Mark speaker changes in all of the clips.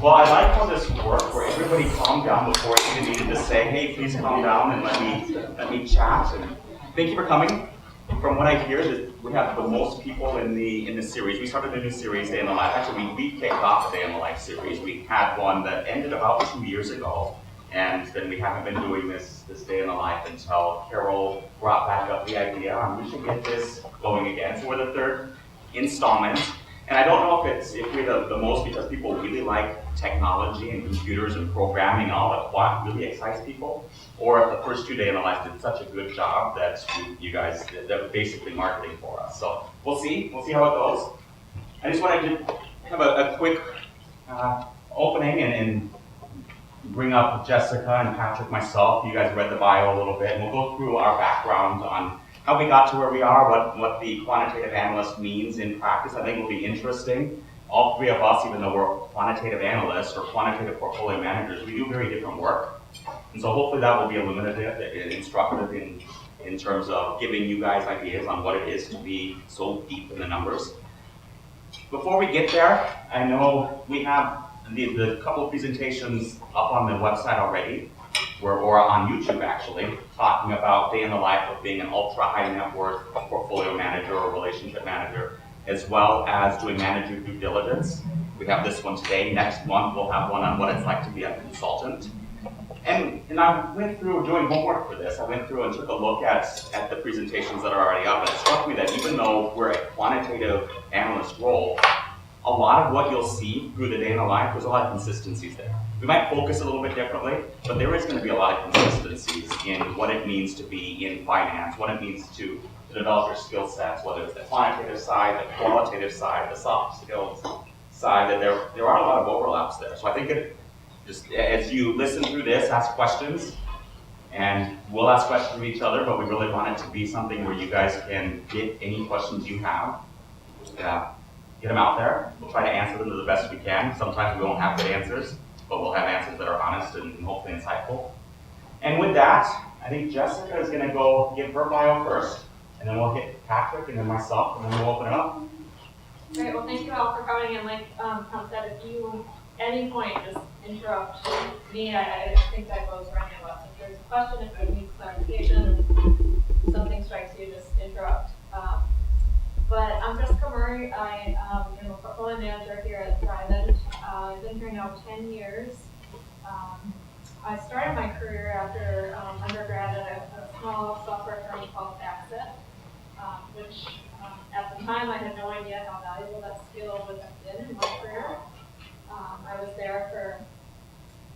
Speaker 1: Well, I like how this worked, where everybody calmed down before it even needed to say, hey, please calm down and let me chat. And thank you for coming. From what I hear, that we have the most people in the series. We started a new series, Day in the Life. Actually, we kicked off the Day in the Life series. We had one that ended about 2 years ago, and then we haven't been doing this Day in the Life until Carol brought back up the idea, we should get this going again. So we're the third installment. And I don't know if we're the most because people really like technology and computers and programming and all that what really excites people, or if the first 2 Day in the Life did such a good job that you guys did basically marketing for us. So we'll see how it goes. I just wanted to have a quick opening and bring up Jessica and Patrick, myself. You guys read the bio a little bit, and we'll go through our background on how we got to where we are, what the quantitative analyst means in practice. I think will be interesting. All three of us, even though we're quantitative analysts or quantitative portfolio managers, we do very different work. And so hopefully that will be illuminative and instructive in terms of giving you guys ideas on what it is to be so deep in the numbers. Before we get there, I know we have the couple of presentations up on the website already, or on YouTube actually, talking about Day in the Life of being an ultra high net worth portfolio manager or relationship manager, as well as doing manager due diligence. We have this one today. Next month we'll have one on what it's like to be a consultant. And I went through doing homework for this. I went through and took a look at the presentations that are already up, and it struck me that even though we're a quantitative analyst role, a lot of what you'll see through the Day in the Life, there's a lot of consistencies there. We might focus a little bit differently, but there is going to be a lot of consistencies in what it means to be in finance, what it means to develop your skill sets, whether it's the quantitative side, the qualitative side, the soft skills side, that there are a lot of overlaps there. So I think just as you listen through this, ask questions, and we'll ask questions of each other, but we really want it to be something where you guys can get any questions you have. Get them out there. We'll try to answer them to the best we can. Sometimes we won't have good answers, but we'll have answers that are honest and hopefully insightful. And with that, I think Jessica is going to go give her bio first, and then we'll hit Patrick and then myself, and then we'll open it up.
Speaker 2: Great. Well, thank you all for coming. And like Tom said, if you at any point just interrupt me, I think that goes running a lot. If there's a question, if you need clarification, if something strikes you, just interrupt. But I'm Jessica Murray. I am a portfolio manager here at Thrivent. I've been here now 10 years. I started my career after undergrad at a small software firm called FactSet, which at the time I had no idea how valuable that skill would have been in my career. I was there for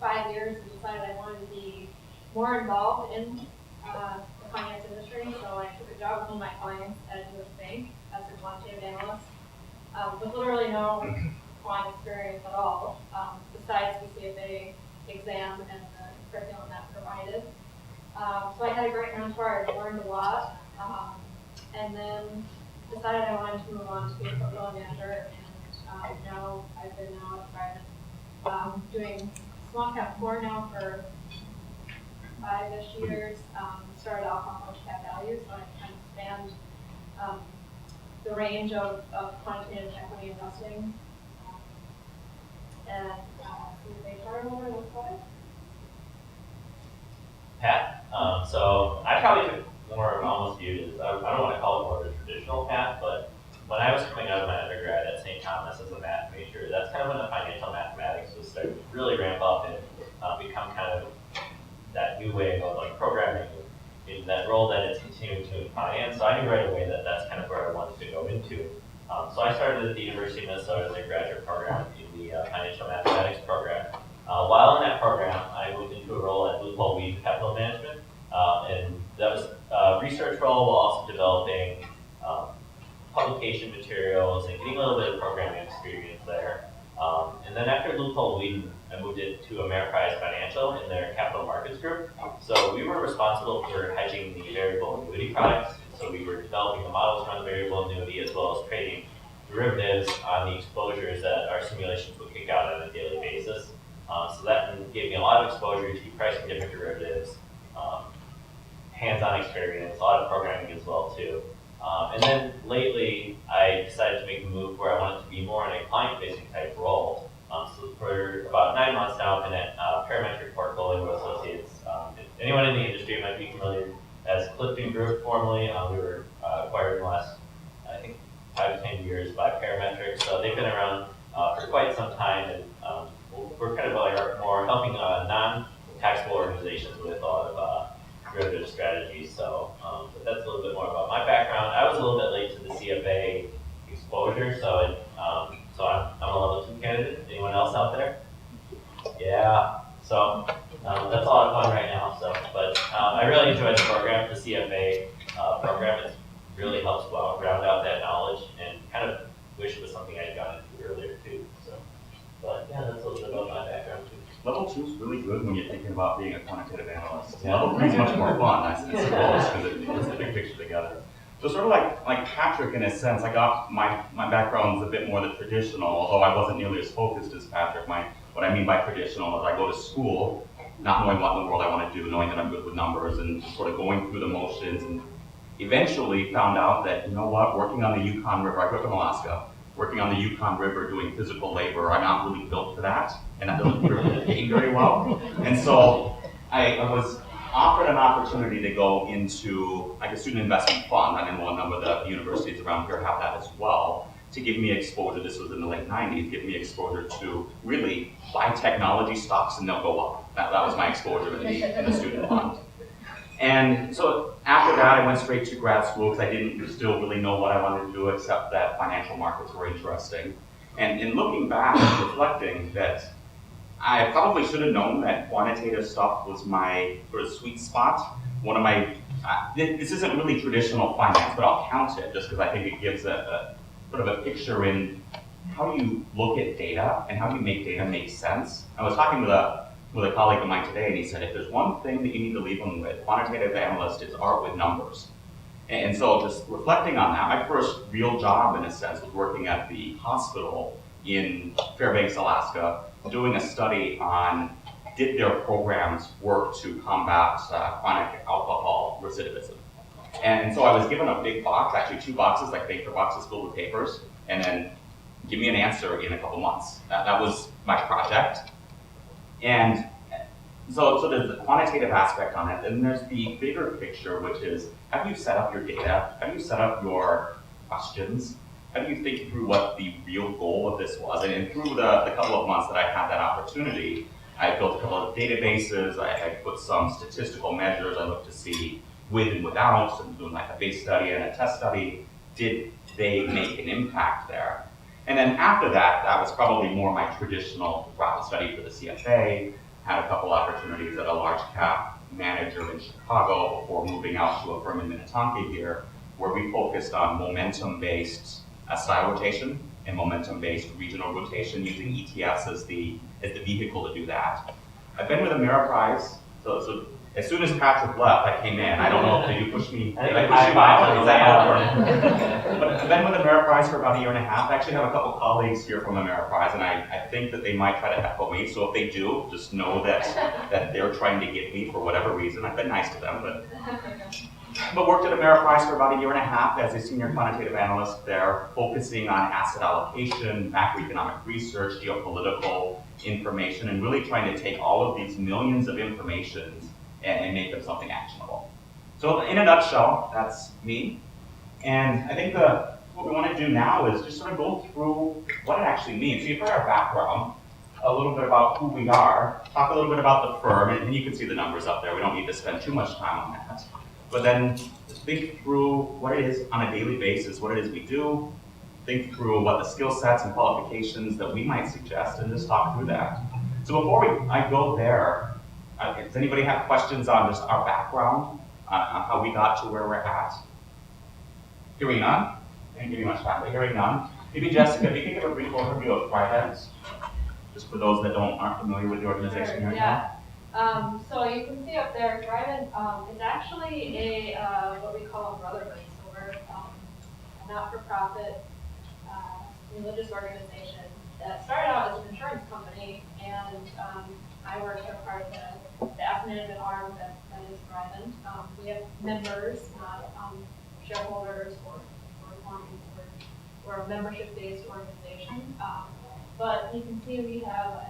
Speaker 2: 5 years and decided I wanted to be more involved in the finance industry, so I took a job with one of my clients at a U.S. bank as a quantitative analyst, with literally no quant experience at all, besides the CFA exam and the curriculum that provided. So I had a great mentor, I learned a lot, and then decided I wanted to move on to be a portfolio manager, and now I've been at Thrivent doing small cap core now for 5-ish years. Started off on large cap value, so I kind of spanned the range of quantitative equity investing. And
Speaker 3: Pat. So I probably took more of almost viewed as, I don't want to call it more of a traditional path, but when I was coming out of my undergrad at St. Thomas as a math major, that's kind of when the financial mathematics was starting to really ramp up and become kind of that new way of like programming in that role that it's continuing to in finance. So I knew right away that that's kind of where I wanted to go into. So I started at the University of Minnesota as a graduate program in the financial mathematics program. While in that program, I moved into a role at Loophole Weed Capital Management, and that was a research role while also developing publication materials and getting a little bit of programming experience there. And then after Loophole Weed, I moved it to Ameriprise Financial in their capital markets group. So we were responsible for hedging the variable annuity products. So we were developing the models around the variable annuity as well as trading derivatives on the exposures that our simulations would kick out on a daily basis. So that gave me a lot of exposure to pricing different derivatives, hands-on experience, a lot of programming as well too. And then lately, I decided to make a move where I wanted to be more in a client-facing type role. So for about 9 months now, I've been at Parametric Portfolio Associates. If anyone in the industry might be familiar as Clifton Group formerly. We were acquired in the last, I think, 5 to 10 years by Parametric. So they've been around for quite some time, and we're kind of like more helping non-taxable organizations with a lot of derivative strategies. So but that's a little bit more about my background. I was a little bit late to the CFA exposure, so I'm a level 2 candidate. Anyone else out there? Yeah. So that's a lot of fun right now. So, but I really enjoyed the program, the CFA program. It really helps round out that knowledge, and kind of wish it was something I'd gotten into earlier too. So, but yeah, that's a little bit about my background too.
Speaker 1: Level 2 is really good when you're thinking about being a quantitative analyst. Yeah. Level 3 is much more fun, I suppose, because it puts the big picture together. So sort of like Patrick, in a sense, I got my background's a bit more the traditional, although I wasn't nearly as focused as Patrick. What I mean by traditional is I go to school not knowing what in the world I want to do, knowing that I'm good with numbers, and sort of going through the motions, and eventually found out that, you know what, working on the Yukon River, I grew up in Alaska, working on the Yukon River doing physical labor, I'm not really built for that, and that doesn't really pay very well. And so I was offered an opportunity to go into like a student investment fund. I know a number of the universities around here have that as well, to give me exposure. This was in the late 90s, give me exposure to really buy technology stocks and they'll go up. That was my exposure in the student fund. And so after that, I went straight to grad school because I didn't still really know what I wanted to do, except that financial markets were interesting. And in looking back and reflecting, that I probably should have known that quantitative stuff was my sort of sweet spot. One of my, this isn't really traditional finance, but I'll count it just because I think it gives a sort of a picture in how you look at data and how you make data make sense. I was talking with a colleague of mine today, and he said, if there's one thing that you need to leave them with, quantitative analyst is art with numbers. And so just reflecting on that, my first real job, in a sense, was working at the hospital in Fairbanks, Alaska, doing a study on did their programs work to combat chronic alcohol recidivism. And so I was given a big box, actually 2 boxes, like paper boxes filled with papers, and then give me an answer in a couple months. That was my project. And so there's the quantitative aspect on it, and there's the bigger picture, which is, how do you set up your data? How do you set up your questions? How do you think through what the real goal of this was? And through the couple of months that I had that opportunity, I built a couple of databases, I put some statistical measures, I looked to see with and without, so doing like a base study and a test study, did they make an impact there? And then after that, that was probably more my traditional route. Study for the CFA, had a couple opportunities at a large cap manager in Chicago before moving out to a firm in Minnetonka here, where we focused on momentum-based style rotation and momentum-based regional rotation, using ETFs as the vehicle to do that. I've been with Ameriprise, so as soon as Patrick left, I came in. I don't know, did you push me? Did I push you out? Is that how it worked? But I've been with Ameriprise for about 1.5 years. I actually have a couple colleagues here from Ameriprise, and I think that they might try to echo me. So if they do, just know that they're trying to get me for whatever reason. I've been nice to them, but worked at Ameriprise for about 1.5 years as a senior quantitative analyst there, focusing on asset allocation, macroeconomic research, geopolitical information, and really trying to take all of these millions of informations and make them something actionable. So in a nutshell, that's me. And I think what we want to do now is just sort of go through what it actually means. So you've heard our background, a little bit about who we are, talk a little bit about the firm, and you can see the numbers up there. We don't need to spend too much time on that. But then just think through what it is on a daily basis, what it is we do, think through what the skill sets and qualifications that we might suggest, and just talk through that. So before I go there, does anybody have questions on just our background, on how we got to where we're at? Hearing none? I didn't give you much time, but hearing none. Maybe Jessica, if you can give a brief overview of Thrivent, just for those that aren't familiar with the organization here.
Speaker 2: Yeah. So you can see up there, Thrivent is actually a what we call a brotherhood. So we're a not-for-profit religious organization that started out as an insurance company, and I work as part of the asset management arm that is Thrivent. We have members, not shareholders or clients. We're a membership-based organization. But you can see we have,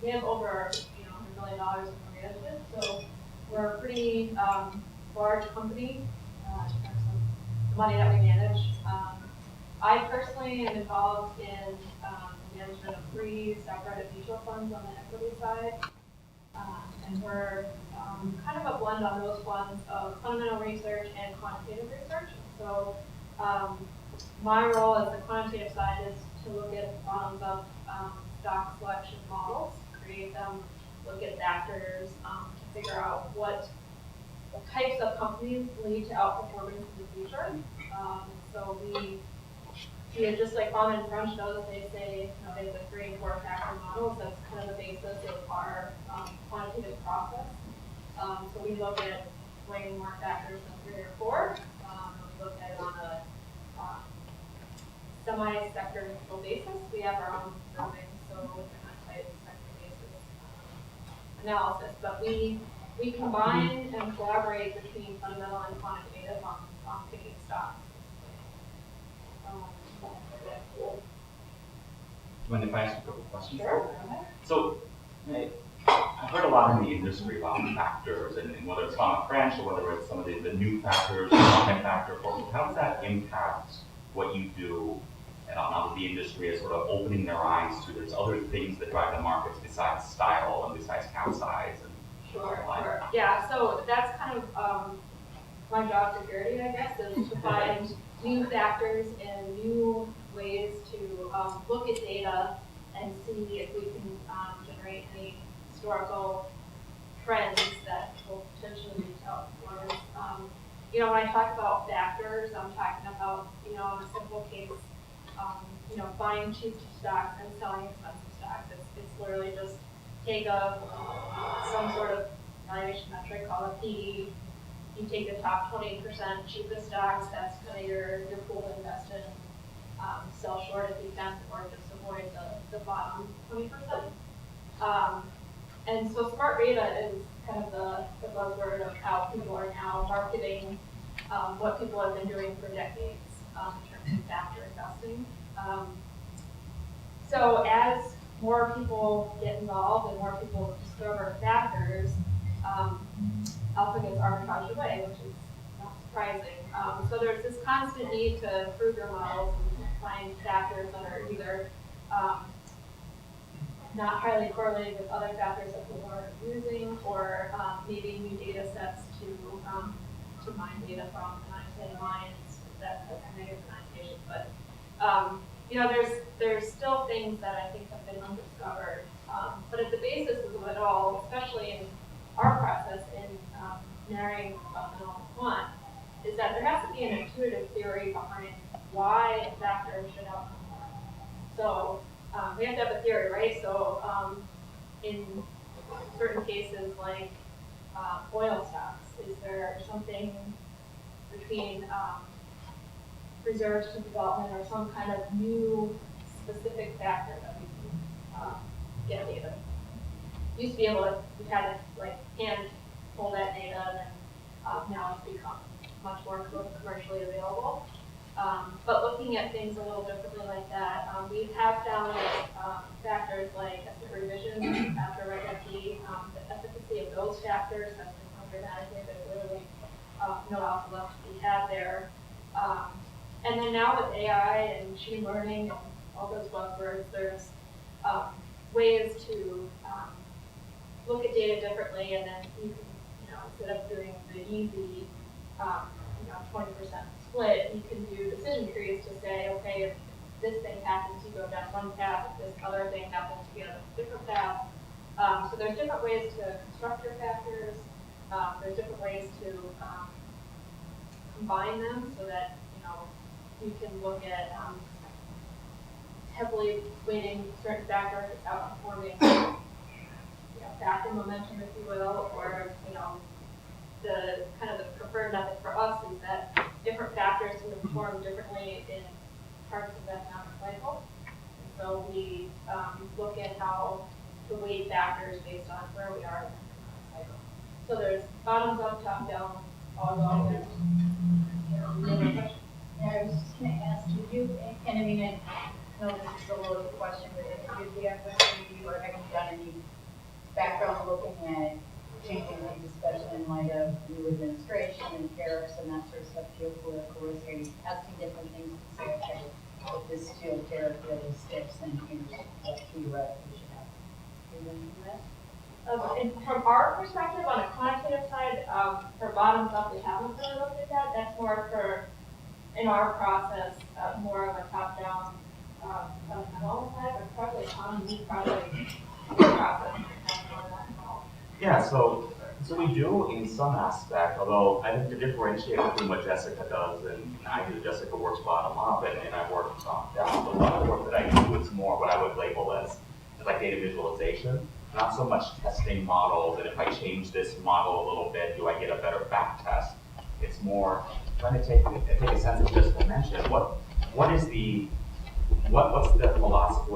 Speaker 2: we have over $100 million in management, so we're a pretty large company in terms of the money that we manage. I personally am involved in management of 3 separate mutual funds on the equity side, and we're kind of a blend on those funds of fundamental research and quantitative research. So my role as the quantitative side is to look at bottoms-up stock selection models, create them, look at factors to figure out what types of companies lead to outperformance in the future. So we just like Bauman and French does, they say they have the 3 and 4 factor models. That's kind of the basis of our quantitative process. So we look at way more factors than 3 or 4. We look at it on a semi-sector basis. We have our own building, so with a type sector basis analysis. But we combine and collaborate between fundamental and quantitative on picking stocks.
Speaker 1: Mind if I ask a couple questions?
Speaker 2: Sure.
Speaker 1: So, I've heard a lot in the industry about factors, and whether it's Thrivent Financial, whether it's some of the new factors, the multi-factor portfolio, how does that impact what you do? And now the industry is sort of opening their eyes to there's other things that drive the markets besides style and besides count size. And
Speaker 2: Sure. Yeah, so that's kind of my job security, I guess, is to find new factors and new ways to look at data and see if we can generate any historical trends that will potentially lead to outperformance. When I talk about factors, I'm talking about, in a simple case, buying cheap stocks and selling expensive stocks. It's literally just take some sort of valuation metric called a PE. You take the top 20% cheapest stocks, that's kind of your pool to invest in. Sell short if you can, or just avoid the bottom 20%. And so smart beta is kind of the buzzword of how people are now marketing what people have been doing for decades in terms of factor investing. So as more people get involved and more people discover factors, alpha gets arbitraged away, which is not surprising. So there's this constant need to improve your models and find factors that are either not highly correlated with other factors that people are using, or maybe new data sets to mine data from. And I say mine, that's a negative connotation, but there's still things that I think have been undiscovered. But at the basis of it all, especially in our process in marrying fundamental and quant, is that there has to be an intuitive theory behind why a factor should outperform. So we have to have a theory, right? So in certain cases like oil stocks, is there something between research and development or some kind of new specific factor that we can get data? Used to be able to, we had to hand pull that data, and then now it's become much more commercially available. But looking at things a little differently like that, we have found factors like estimate revision after Reg FD, the efficacy of those factors has been dramatically. There's literally no alpha left to be had there. And then now with AI and machine learning and all those buzzwords, there's ways to look at data differently, and then you can, instead of doing the easy, 20% split, you can do decision trees to say, okay, if this thing happens, you go down one path. If this other thing happens, you go down a different path. So there's different ways to construct your factors. There's different ways to combine them so that you can look at heavily weighting certain factors outperforming back in momentum, if you will, or the kind of the preferred method for us is that different factors can perform differently in parts of the economic cycle. And so we look at how to weight factors based on where we are in the economic cycle. So there's bottoms up, top down, all going in.
Speaker 4: I was just going to ask, did you, and I mean, know this is a loaded question, but if you have any, or have you done any background looking at changing things, especially in light of new administration and tariffs and that sort of stuff, geopolitical risk? Are you testing different things to say, okay, if this steel tariff really sticks, then here's what theoretically should happen? Are you doing that?
Speaker 2: And from our perspective, on a quantitative side, for bottoms up, we haven't really looked at that. That's more for, in our process, more of a top-down fundamental side, but probably on the process.
Speaker 1: Yeah, so we do in some aspect, although I think to differentiate between what Jessica does and I do, Jessica works bottom up and I work top down. A lot of the work that I do is more what I would label as like data visualization, not so much testing models, and if I change this model a little bit, do I get a better back test? It's more trying to take a sense of Jessica mentioned, what's the philosophy,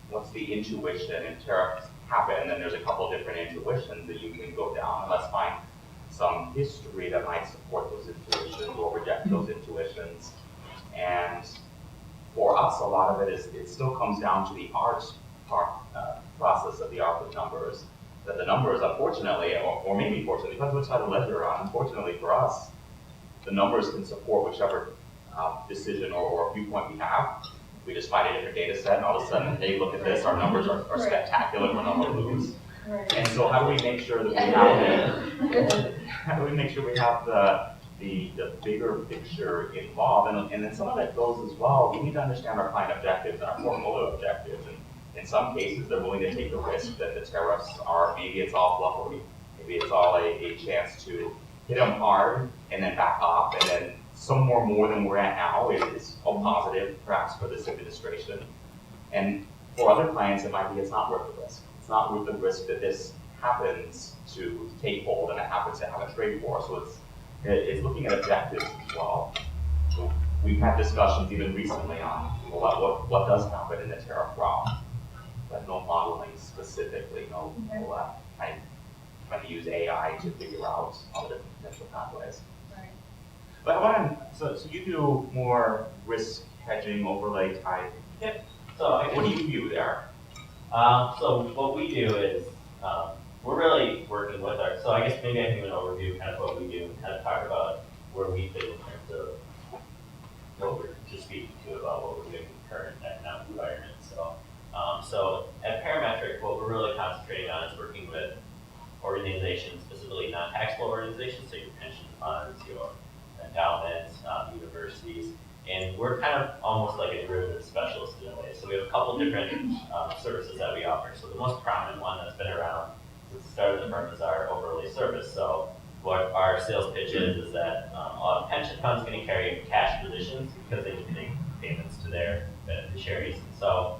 Speaker 1: what's the intuition, and tariffs happen, and then there's a couple of different intuitions that you can go down, and let's find some history that might support those intuitions or reject those intuitions. And for us, a lot of it still comes down to the art process of the art with numbers. That the numbers, unfortunately, or maybe fortunately, depends which side of the ledger you're on. Unfortunately for us, the numbers can support whichever decision or viewpoint we have. We just find a different data set, and all of a sudden, hey, look at this, our numbers are spectacular, we're not going to lose.
Speaker 2: Right.
Speaker 1: And so how do we make sure that we have the bigger picture involved? And then some of that goes as well, we need to understand our client objectives and our portfolio objectives. And in some cases, they're willing to take the risk that the tariffs are, maybe it's all fluffery, maybe it's all a chance to hit them hard and then back off, and then somewhere more than we're at now is a positive, perhaps, for this administration. And for other clients, it might be it's not worth the risk. It's not worth the risk that this happens to take hold and it happens to have a trade war. So it's looking at objectives as well. So we've had discussions even recently on what does happen in the tariff realm, but no modeling specifically, no trying to use AI to figure out all the different potential pathways. But I want to, so you do more risk hedging, overlay type.
Speaker 3: Yep. So
Speaker 1: What do you view there?
Speaker 3: So what we do is we're really working with our. So I guess maybe I can give an overview, kind of what we do, and kind of talk about where we fit in terms of what we're just speaking to about what we're doing in the current economic environment. So at Parametric, what we're really concentrating on is working with organizations, specifically non-taxable organizations, so your pension funds, your endowments, universities, and we're kind of almost like a derivative specialist in a way. So we have a couple different services that we offer. So the most prominent one that's been around since the start of the firm is our overlay service. So what our sales pitch is that a lot of pension funds can carry cash positions because they need to make payments to their beneficiaries. And so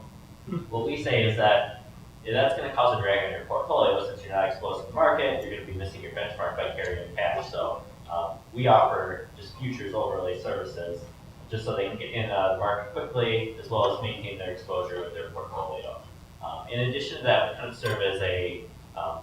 Speaker 3: what we say is that that's going to cause a drag on your portfolio since you're not exposed to the market. You're going to be missing your benchmark by carrying cash. So we offer just futures overlay services just so they can get in the market quickly, as well as maintain their exposure with their portfolio. In addition to that, we kind of serve as a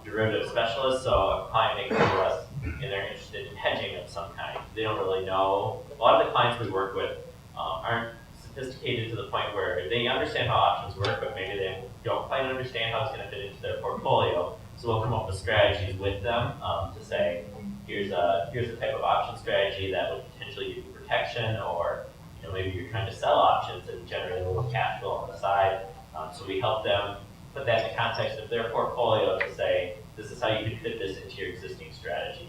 Speaker 3: derivative specialist. So a client may come to us and they're interested in hedging of some kind. They don't really know. A lot of the clients we work with aren't sophisticated to the point where they understand how options work, but maybe they don't quite understand how it's going to fit into their portfolio. So we'll come up with strategies with them to say, here's a type of option strategy that would potentially give you protection, or maybe you're trying to sell options and generate a little cash flow on the side. So we help them put that in the context of their portfolio to say, this is how you can fit this into your existing strategy.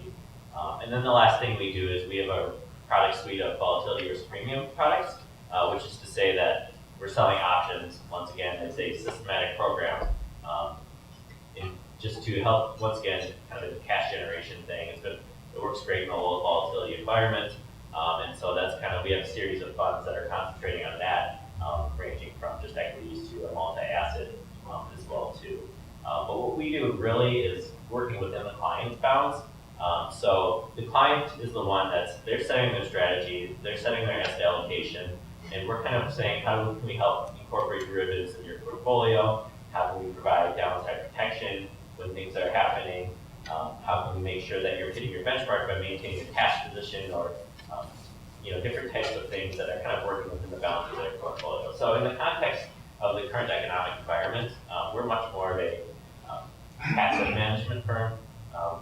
Speaker 3: And then the last thing we do is we have a product suite of volatility risk premium products, which is to say that we're selling options. Once again, it's a systematic program, just to help, once again, kind of the cash generation thing. It works great in a low volatility environment, and so that's kind of, we have a series of funds that are concentrating on that, ranging from just equities to a multi-asset as well too. But what we do really is working within the client's bounds. So the client is the one they're setting their strategy, they're setting their asset allocation, and we're kind of saying, how can we help incorporate derivatives in your portfolio? How can we provide downside protection when things are happening? How can we make sure that you're hitting your benchmark by maintaining a cash position, or different types of things that are kind of working within the bounds of their portfolio. So in the context of the current economic environment, we're much more of a passive management firm,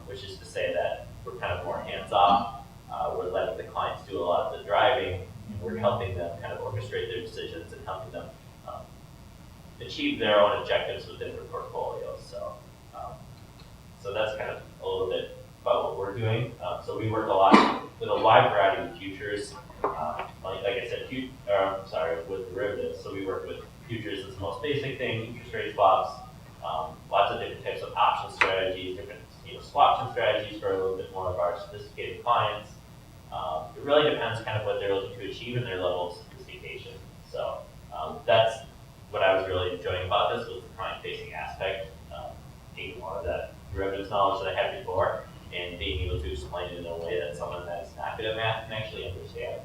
Speaker 3: which is to say that we're kind of more hands-off. We're letting the clients do a lot of the driving, and we're helping them kind of orchestrate their decisions and helping them achieve their own objectives within their portfolios. So that's kind of a little bit about what we're doing. So we work a lot with a wide variety of futures. Like I said, with derivatives. So we work with futures as the most basic thing, interest rate swaps, lots of different types of option strategies, different swaption strategies for a little bit more of our sophisticated clients. It really depends kind of what they're looking to achieve and their level of sophistication. So that's what I was really enjoying about this, was the client-facing aspect, taking more of that derivatives knowledge that I had before and being able to explain it in a way that someone that's not good at math can actually understand.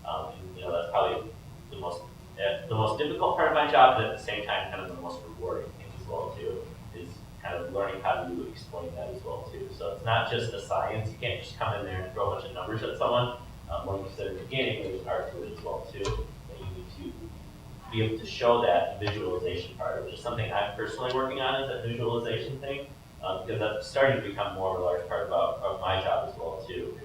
Speaker 3: And that's probably the most difficult part of my job, but at the same time kind of the most rewarding thing as well too, is kind of learning how to explain that as well too. So it's not just a science. You can't just come in there and throw a bunch of numbers at someone. Like you said at the beginning, there's an art to it as well too, that you need to be able to show that visualization part, which is something I'm personally working on, is that visualization thing, because that's starting to become more of a large part of my job as well too.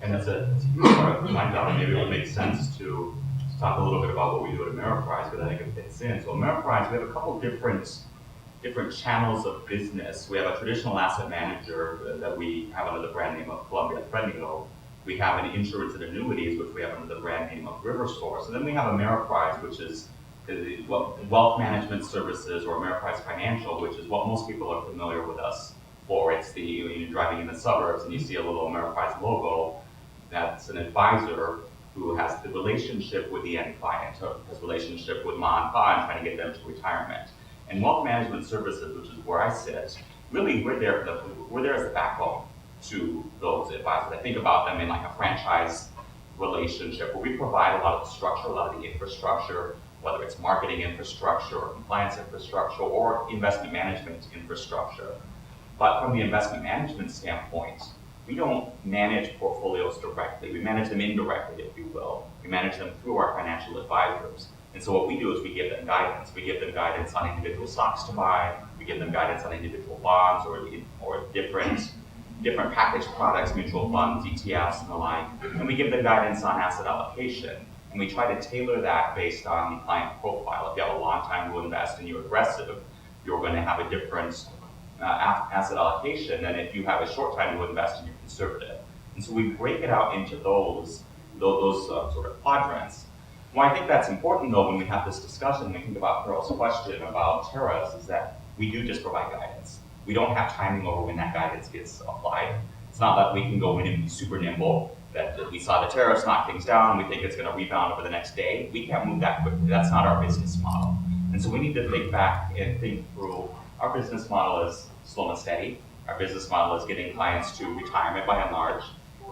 Speaker 1: And that's a huge part of my job. Maybe it would make sense to talk a little bit about what we do at Ameriprise, because I think it fits in. So Ameriprise, we have a couple different channels of business. We have a traditional asset manager that we have under the brand name of Columbia Crandall. We have an insurance and annuities, which we have under the brand name of RiverSource. And then we have Ameriprise, which is wealth management services, or Ameriprise Financial, which is what most people are familiar with us for. It's you're driving in the suburbs and you see a little Ameriprise logo. That's an advisor who has the relationship with the end client, or has relationship with mom and pa and trying to get them to retirement. And wealth management services, which is where I sit, really we're there as the backbone to those advisors. I think about them in like a franchise relationship where we provide a lot of the structure, a lot of the infrastructure, whether it's marketing infrastructure or compliance infrastructure or investment management infrastructure. But from the investment management standpoint, we don't manage portfolios directly. We manage them indirectly, if you will. We manage them through our financial advisors. And so what we do is we give them guidance. We give them guidance on individual stocks to buy. We give them guidance on individual bonds or different packaged products, mutual funds, ETFs, and the like. And we give them guidance on asset allocation. And we try to tailor that based on the client profile. If you have a long time to invest and you're aggressive, you're going to have a different asset allocation than if you have a short time to invest and you're conservative. And so we break it out into those sort of quadrants. Why I think that's important, though, when we have this discussion, when we think about Pearl's question about tariffs, is that we do just provide guidance. We don't have timing over when that guidance gets applied. It's not that we can go in and be super nimble, that we saw the tariffs knock things down, we think it's going to rebound over the next day. We can't move that quickly. That's not our business model. And so we need to think back and think through, our business model is slow and steady. Our business model is getting clients to retirement by and large.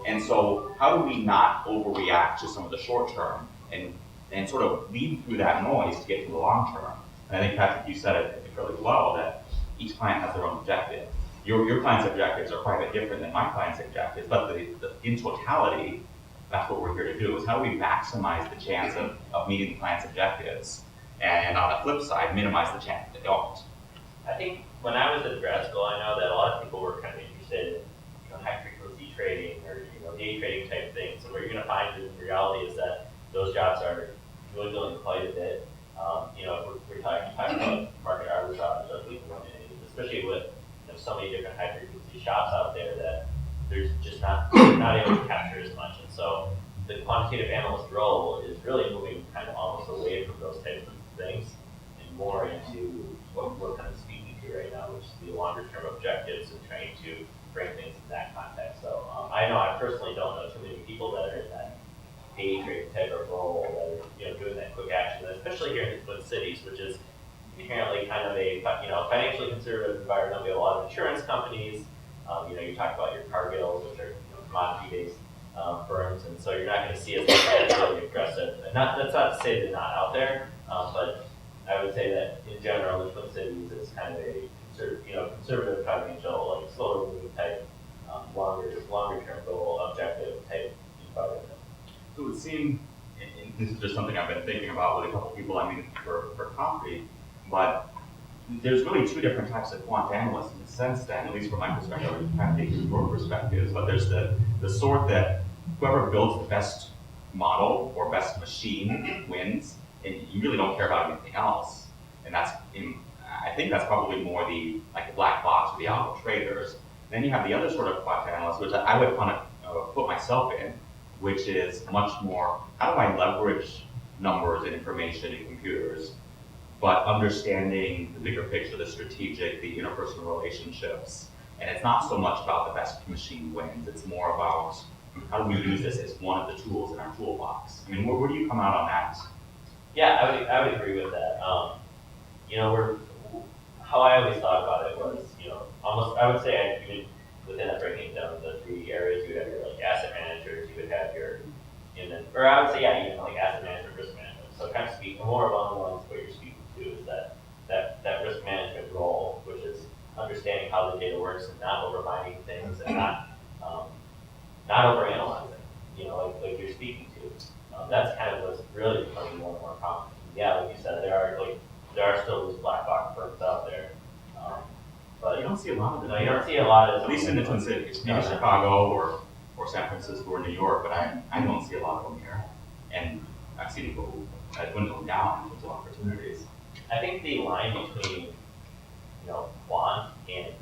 Speaker 1: And so how do we not overreact to some of the short term and sort of lead through that noise to get to the long term? And I think, Patrick, you said it really well, that each client has their own objective. Your client's objectives are quite a bit different than my client's objectives, but in totality, that's what we're here to do, is how do we maximize the chance of meeting the client's objectives, and on the flip side, minimize the chance that they don't.
Speaker 3: I think when I was in grad school, I know that a lot of people were kind of interested in high frequency trading or day trading type things. So what you're going to find in reality is that those jobs are dwindling quite a bit. We're talking about market arbitrage, especially with so many different high frequency shops out there, that there's just not able to capture as much. And so the quantitative analyst role is really moving kind of almost away from those types of things and more into what we're kind of speaking to right now, which is the longer term objectives and trying to bring things in that context. So I know I personally don't know too many people that are in that day trade type of role that are doing that quick action, especially here in the Twin Cities, which is inherently kind of a financially conservative environment. We have a lot of insurance companies. You talk about your Cargills, which are commodity-based firms, and so you're not going to see as much really aggressive. And that's not to say they're not out there, but I would say that in general, the Twin Cities is kind of a conservative financial, like slower moving type, longer term goal objective type environment.
Speaker 1: So it would seem, in this is just something I've been thinking about with a couple people I meet for coffee, but there's really two different types of quant analysts in the sense that, at least from my perspective, I'm trying to take your perspectives, but there's the sort that whoever builds the best model or best machine wins, and you really don't care about anything else. And I think that's probably more the black box or the algo traders. Then you have the other sort of quant analyst, which I would kind of put myself in, which is much more, how do I leverage numbers and information in computers, but understanding the bigger picture, the strategic, the interpersonal relationships. And it's not so much about the best machine wins, it's more about how do we use this as one of the tools in our toolbox. I mean, where do you come out on that?
Speaker 3: Yeah, I would agree with that. How I always thought about it was, almost, I would say, even within that breaking down the three areas, you would have your asset managers, you would have your, or I would say, even asset management, risk management. So kind of speaking more along the lines of what you're speaking to is that risk management role, which is understanding how the data works and not overmining things and not overanalyzing, like you're speaking to. That's kind of what's really becoming more and more common. Yeah, like you said, there are still these black box firms out there. But
Speaker 1: You don't see a lot of them.
Speaker 3: no, you don't see a lot of
Speaker 1: At least in the Twin Cities, maybe Chicago or San Francisco or New York, but I don't see a lot of them here. And I've seen it go dwindling down in terms of opportunities.
Speaker 3: I think the line between, quant and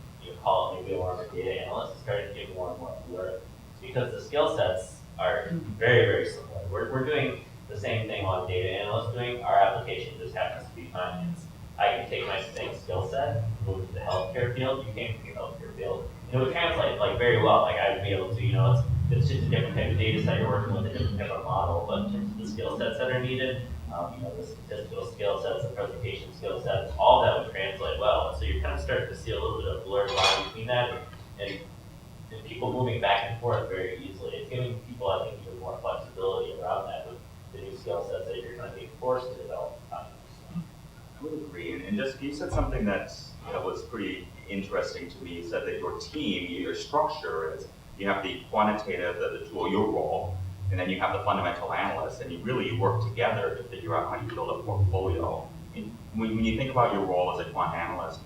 Speaker 3: call it maybe more of a data analyst is starting to get more and more blurred because the skill sets are very, very similar. We're doing the same thing on data analyst doing. Our application just happens to be finance. I can take my same skill set, move to the healthcare field. You came from the healthcare field. And it would translate very well. I'd be able to, it's just a different type of data set you're working with, a different type of model, but in terms of the skill sets that are needed, the statistical skill sets, the presentation skill sets, all that would translate well. And so you're kind of starting to see a little bit of blurred line between that and people moving back and forth very easily. It's giving people, I think, even more flexibility around that with the new skill sets that you're kind of being forced to develop.
Speaker 1: I would agree, and just you said something that was pretty interesting to me. You said that your team, your structure is you have the quantitative, the tool, your role, and then you have the fundamental analyst, and you work together to figure out how you build a portfolio. And when you think about your role as a quant analyst,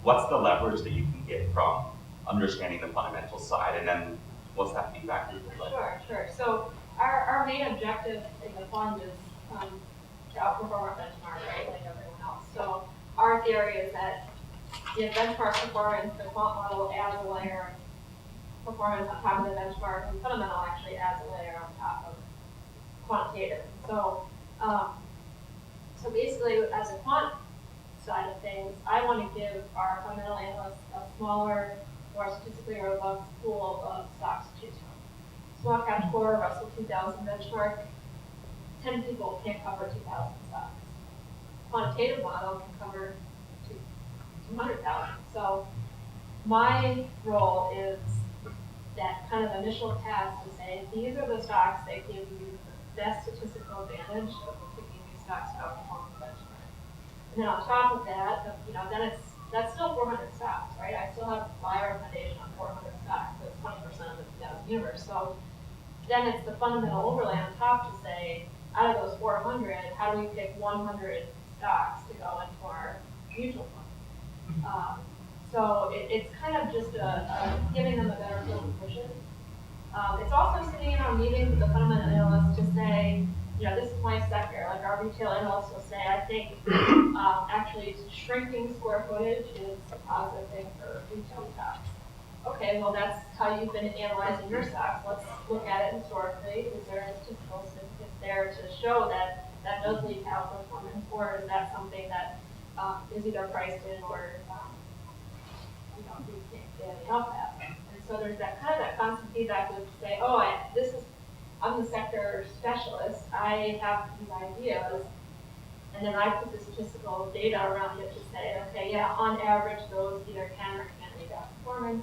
Speaker 1: what's the leverage that you can get from understanding the fundamental side, and then what's that feedback loop like?
Speaker 2: Sure. So our main objective in the fund is to outperform our benchmark, right, like everyone else. So our theory is that the benchmark performance, the quant model adds a layer of performance on top of the benchmark, and fundamental actually adds a layer on top of quantitative. So, so basically, as a quant side of things, I want to give our fundamental analysts a smaller, more statistically robust pool of stocks to choose from. Small cap core, Russell 2000 benchmark, 10 people can't cover 2,000 stocks. Quantitative model can cover 200,000. So my role is that kind of initial task to say, these are the stocks that give you the best statistical advantage of picking these stocks to outperform the benchmark. And then on top of that, then that's still 400 stocks, right? I still have buyer recommendation on 400 stocks, that's 20% of the 2,000 universe. So then it's the fundamental overlay on top to say, out of those 400, how do we pick 100 stocks to go into our mutual fund? So it's kind of just giving them a better field of vision. It's also sitting in our meetings with the fundamental analysts to say, this is my sector. Like our retail analysts will say, I think actually shrinking square footage is a positive thing for retail stocks. Okay, well that's how you've been analyzing your stocks. Let's look at it historically. Is there a statistical significance there to show that that does lead to outperformance, or is that something that is either priced in or you can't get any help at? And so there's that kind of that constant feedback loop to say, I'm the sector specialist. I have these ideas, and then I put the statistical data around it to say, okay, yeah, on average those either can or can't lead to outperformance.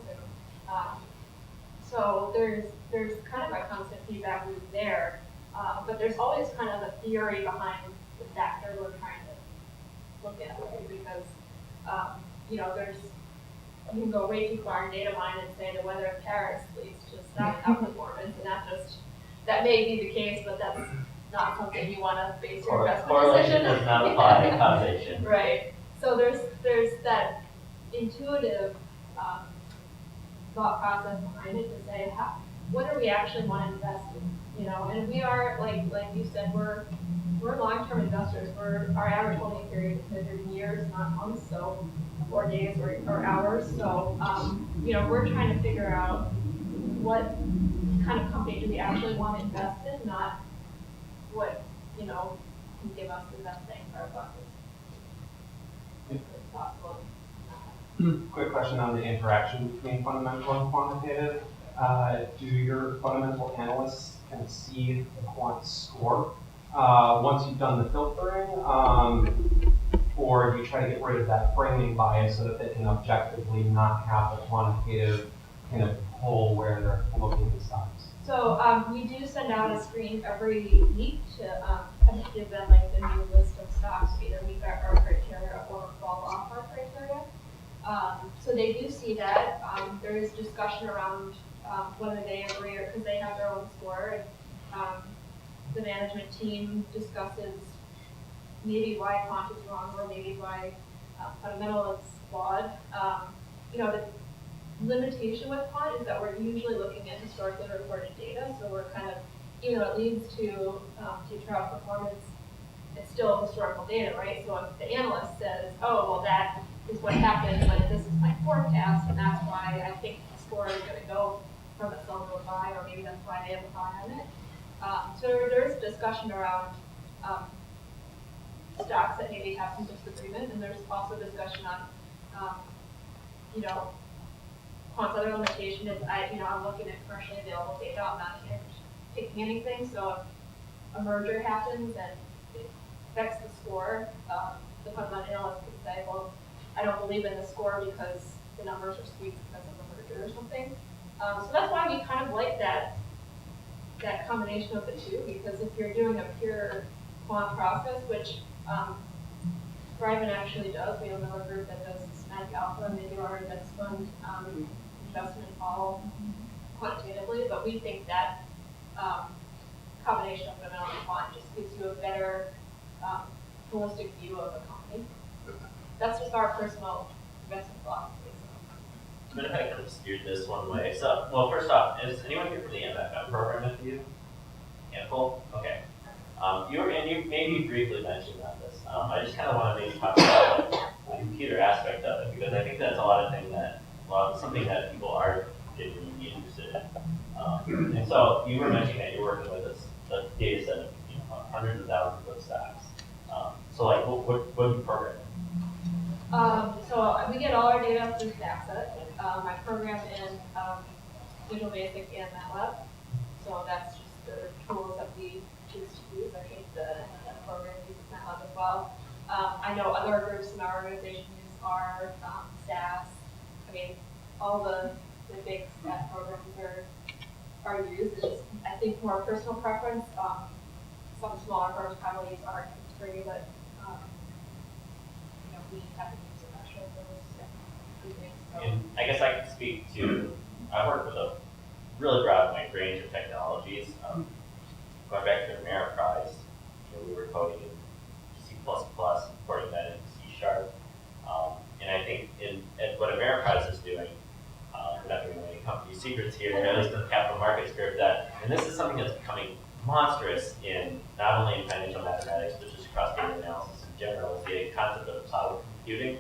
Speaker 2: So there's kind of a constant feedback loop there, but there's always kind of a theory behind the factor we're trying to look at, right? Because you can go way too far in data mine and say the weather in Paris leads to stock outperformance, and that may be the case, but that's not something you want to base your investment
Speaker 3: Correlation
Speaker 2: decision.
Speaker 3: does not apply to causation.
Speaker 2: Right. So there's that intuitive thought process behind it to say, what do we actually want to invest in? You know, and we are like you said, we're long-term investors. Our average holding period is measured in years, not months, so or days or hours. So you know, we're trying to figure out what kind of company do we actually want to invest in, not what, you know, can give us the best bang for our buck.
Speaker 5: Quick question on the interaction between fundamental and quantitative. Do your fundamental analysts kind of see the quant score once you've done the filtering, or do you try to get rid of that framing bias so that they can objectively not have the quantitative kind of pull where they're looking at stocks?
Speaker 2: So we do send out a screen every week to kind of give them like the new list of stocks, either meet our criteria or fall off our criteria. So they do see that. There is discussion around whether they agree or because they have their own score. And the management team discusses maybe why quant is wrong or maybe why fundamental is flawed. You know, the limitation with quant is that we're usually looking at historically reported data, so we're kind of, even though it leads to future outperformance, it's still historical data, right? So if the analyst says, oh, well, that is what happened, but this is my forecast, and that's why I think the score is going to go from a sell to a buy, or maybe that's why they have a buy on it. So there's discussion around stocks that maybe have some disagreement, and there's also discussion on, you know, quant's other limitation is I'm looking at commercially available data. I'm not picking anything. So if a merger happens and it affects the score, the fundamental analyst could say, well, I don't believe in the score because the numbers are skewed because of the merger or something. So that's why we kind of like that combination of the two, because if you're doing a pure quant process, which Thrivent actually does, we have another group that does systematic alpha, and they do our index fund investment all quantitatively, but we think that combination of fundamental and quant just gives you a better holistic view of a company. That's just our personal investment philosophy.
Speaker 3: I'm going to kind of steer this one way. So, well, first off, is anyone here for the MFM program with you? Handful? Okay. You maybe briefly mentioned on this. I just kind of want to maybe talk about the computer aspect of it, because I think that's something that people are genuinely interested in. And so you were mentioning that you're working with a data set of hundreds of thousands of stocks. So like, what do you program?
Speaker 2: So we get all our data through StackSet. I program in Visual Basic and MATLAB. So that's just the tools that we choose to use. I think the program uses MATLAB as well. I know other groups in our organization use R, SAS. I mean, all the big stat programs are used. It's just, I think, more personal preference. Some smaller firms probably use R and it's free, but we have to use a measure of those things. So.
Speaker 3: And I guess I can speak to, I've worked with a really broad range of technologies. Going back to Ameriprise, we were coding in C++, porting that into C#. And I think what Ameriprise is doing, we're not giving away any company secrets here, at least in the capital markets group, and this is something that's becoming monstrous in not only in financial mathematics, but just across data analysis in general, is the concept of cloud computing.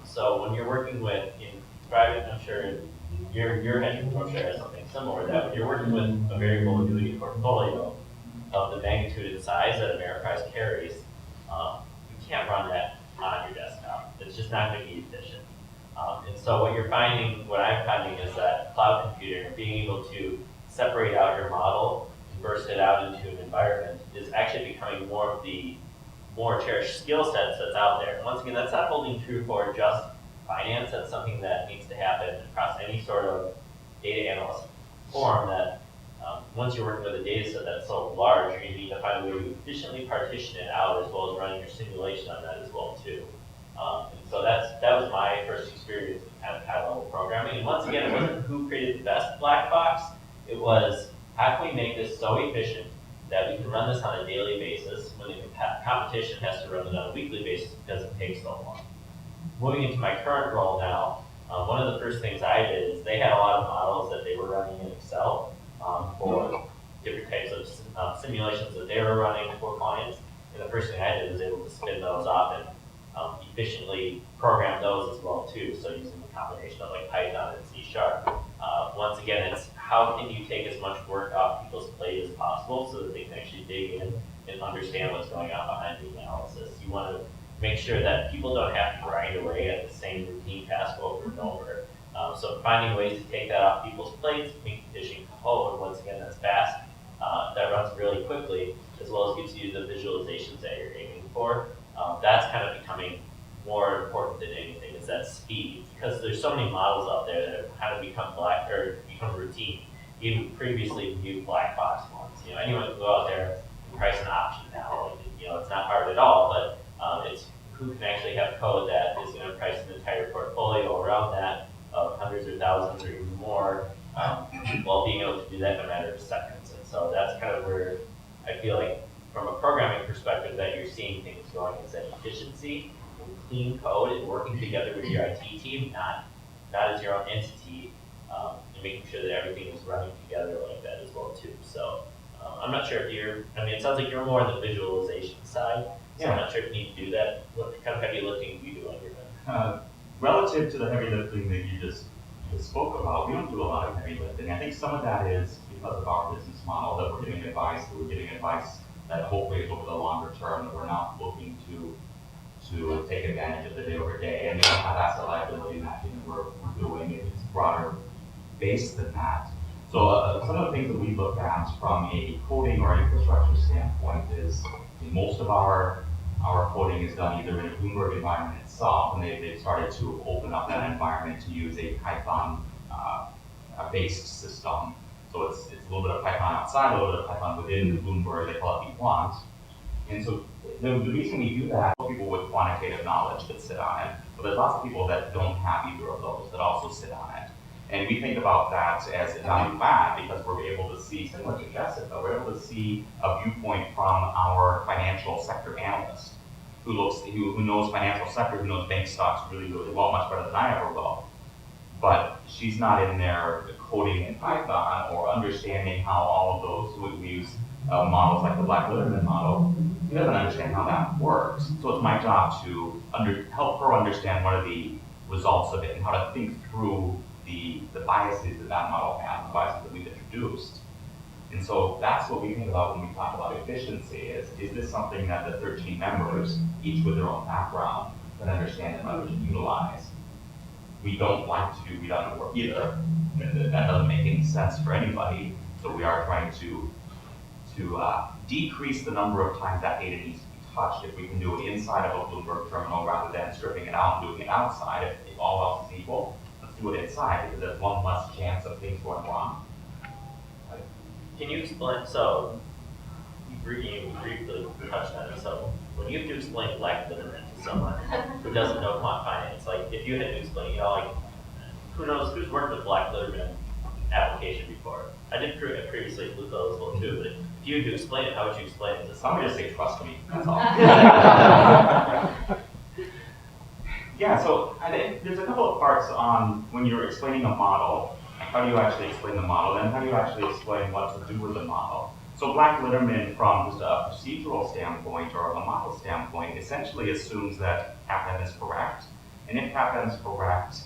Speaker 3: So when you're working with, in private, I'm sure your hedge fund share has something similar, that when you're working with a variable annuity portfolio of the magnitude and size that Ameriprise carries, you can't run that on your desktop. It's just not going to be efficient. And so what I'm finding is that cloud computing, or being able to separate out your model and burst it out into an environment, is actually becoming more of the more cherished skill sets that's out there. And once again, that's not holding true for just finance. That's something that needs to happen across any sort of data analyst form, that once you're working with a data set that's so large, you need to find a way to efficiently partition it out, as well as running your simulation on that as well too. And so that was my first experience with kind of high-level programming. And once again, it wasn't who created the best black box. It was, how can we make this so efficient that we can run this on a daily basis when the competition has to run it on a weekly basis because it takes so long. Moving into my current role now, one of the first things I did is they had a lot of models that they were running in Excel for different types of simulations that they were running for clients. And the first thing I did was able to spin those off and efficiently program those as well too. So using a combination of like Python and C#. Once again, it's how can you take as much work off people's plate as possible so that they can actually dig in and understand what's going on behind the analysis. You want to make sure that people don't have to grind away at the same routine task over and over. So finding ways to take that off people's plates, making fishing code, once again, that's fast, that runs really quickly, as well as gives you the visualizations that you're aiming for. That's kind of becoming more important than anything, is that speed. Because there's so many models out there that have kind of become routine. Even previously viewed black box ones. Anyone can go out there and price an option now. It's not hard at all, but it's who can actually have code that is going to price an entire portfolio around that of hundreds or thousands or even more, while being able to do that in a matter of seconds. And so that's kind of where I feel like, from a programming perspective, that you're seeing things going, is that efficiency and clean code and working together with your IT team, not as your own entity, and making sure that everything is running together like that as well too. So I'm not sure if it sounds like you're more on the visualization side. So I'm not sure if you need to do that. What kind of heavy lifting do you do on your end?
Speaker 1: Relative to the heavy lifting that you just spoke about, we don't do a lot of heavy lifting. I think some of that is because of our business model, that we're giving advice that hopefully is over the longer term, that we're not looking to take advantage of the day over day. And we don't have asset liability matching that we're doing. It's broader based than that. So some of the things that we look at from a coding or infrastructure standpoint is most of our coding is done either in a Bloomberg environment itself, and they've started to open up that environment to use a Python based system. So it's a little bit of Python outside, a little bit of Python within the Bloomberg, they call it quant. And so the reason we do that, people with quantitative knowledge that sit on it, but there's lots of people that don't have either of those that also sit on it. And we think about that as a value add because we're able to see, similar to Jessica, we're able to see a viewpoint from our financial sector analyst who knows financial sector, who knows bank stocks really, really well, much better than I ever will. But she's not in there coding in Python or understanding how all of those, we use models like the Black-Litterman model. She doesn't understand how that works. So it's my job to help her understand what are the results of it and how to think through the biases that model has, the biases that we've introduced. And so that's what we think about when we talk about efficiency, is this something that the 13 members, each with their own background, can understand and others can utilize? We don't like to do redundant work either. That doesn't make any sense for anybody. So we are trying to decrease the number of times that data needs to be touched. If we can do it inside of a Bloomberg terminal rather than stripping it out and doing it outside, if all else is equal, let's do it inside because there's one less chance of things going wrong.
Speaker 3: Can you explain, so you briefly touched on it, so when you have to explain Black-Litterman to someone who doesn't know quant finance, like if you had to explain, who knows who's worked with Black-Litterman application before? I did previously at Blue as well too, but if you had to explain it, how would you explain it to someone?
Speaker 1: I'm going to say trust me, that's all. Yeah, so I think there's a couple of parts on when you're explaining a model. How do you actually explain the model, and how do you actually explain what to do with the model? So Black-Litterman, from just a procedural standpoint or a model standpoint, essentially assumes that CAPM is correct. And if CAPM is correct,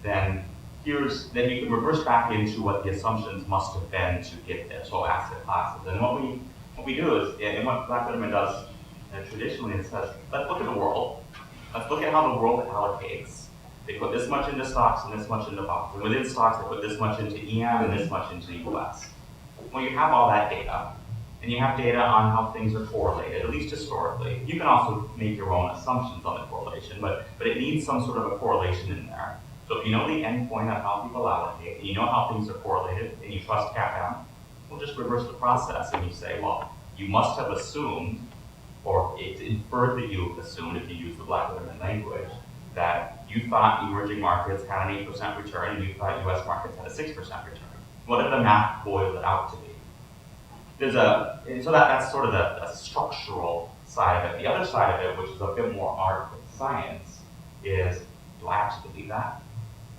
Speaker 1: then you can reverse back into what the assumptions must have been to get there, so asset classes. And what we do is, and what Black-Litterman does traditionally, it says, let's look at the world. Let's look at how the world allocates. They put this much into stocks and this much into bonds. And within stocks, they put this much into EM and this much into the US. Well, you have all that data, and you have data on how things are correlated, at least historically. You can also make your own assumptions on the correlation, but it needs some sort of a correlation in there. So if you know the endpoint on how people allocate, and you know how things are correlated, and you trust CAPM, we'll just reverse the process, and you say, well, you must have assumed, or it's inferred that you've assumed, if you use the Black-Litterman language, that you thought emerging markets had an 8% return and you thought US markets had a 6% return. What did the math boil it out to be? that's sort of the structural side of it. The other side of it, which is a bit more art than science, is do I actually believe that?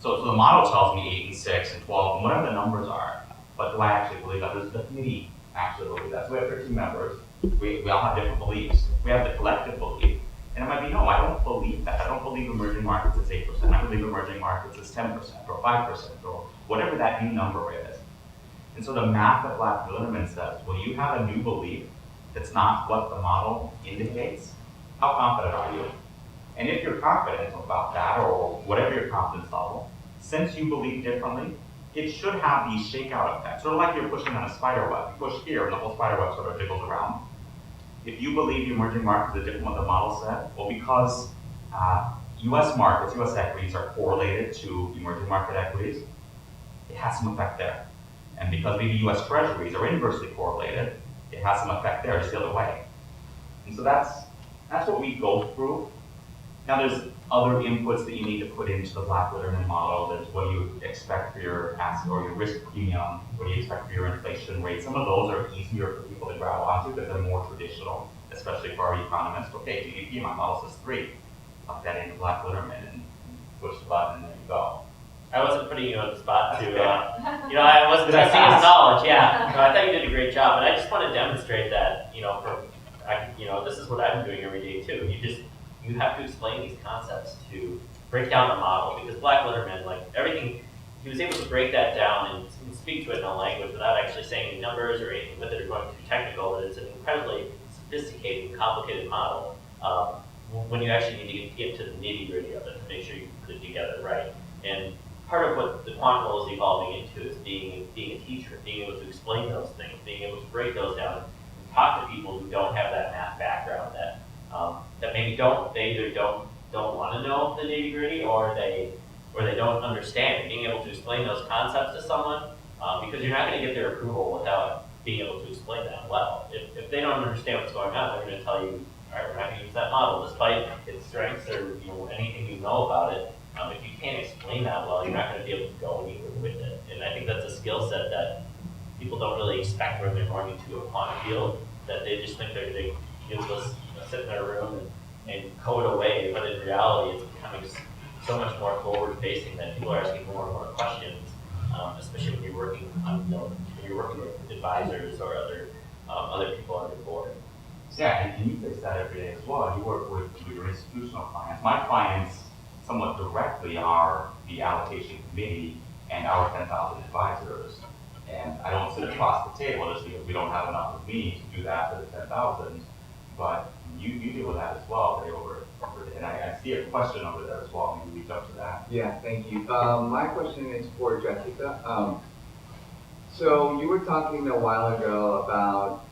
Speaker 1: So the model tells me 8 and 6 and 12 and whatever the numbers are, but do I actually believe that? Does the committee actually believe that? So we have 13 members. We all have different beliefs. We have the collective belief. And it might be, no, I don't believe that. I don't believe emerging markets is 8%. I believe emerging markets is 10% or 5% or whatever that new number is. And so the math that Black-Lillerman says, well, you have a new belief that's not what the model indicates. How confident are you? And if you're confident about that or whatever your confidence level, since you believe differently, it should have these shakeout effects. Sort of like you're pushing on a spider web. You push here and the whole spider web sort of jiggles around. If you believe the emerging markets are different than what the model said, well, because US markets, US equities are correlated to emerging market equities, it has some effect there. And because maybe US treasuries are inversely correlated, it has some effect there, just the other way. And so that's what we go through. Now there's other inputs that you need to put into the Black-Lillerman model. There's what do you expect for your asset or your risk premium, what do you expect for your inflation rate. Some of those are easier for people to grab onto because they're more traditional, especially for our economists. Okay, GDP, my model says 3. Plug that into Black-Lillerman and push the button and there you go.
Speaker 3: I wasn't putting you on the spot to, I wasn't testing his knowledge, yeah. No, I thought you did a great job, but I just want to demonstrate that, this is what I'm doing every day too. You have to explain these concepts to break down the model, because Black-Lillerman, like everything, he was able to break that down and speak to it in a language without actually saying any numbers or anything with it or going too technical. It's an incredibly sophisticated and complicated model when you actually need to get to the nitty-gritty of it to make sure you put it together right. And part of what the quant role is evolving into is being a teacher, being able to explain those things, being able to break those down and talk to people who don't have that math background that maybe they either don't want to know the nitty gritty or they don't understand it. Being able to explain those concepts to someone because you're not going to get their approval without being able to explain that well. If they don't understand what's going on, they're going to tell you, all right, we're not going to use that model despite its strengths or anything you know about it. If you can't explain that well, you're not going to be able to go anywhere with it. And I think that's a skill set that people don't really expect when they're going into a quant field, that they just think they're going to sit in their room and code away. But in reality, it's becoming so much more forward-facing that people are asking more and more questions, especially when you're working with advisors or other people on your board.
Speaker 1: Yeah, and you face that every day as well. You work with your institutional clients. My clients somewhat directly are the allocation committee and our 10,000 advisors. And I don't sit across the table just because we don't have enough of me to do that for the 10,000. But you deal with that as well over there. And I see a question over there as well. Maybe we jump to that.
Speaker 6: Yeah, thank you. My question is for Jessica. So you were talking a while ago about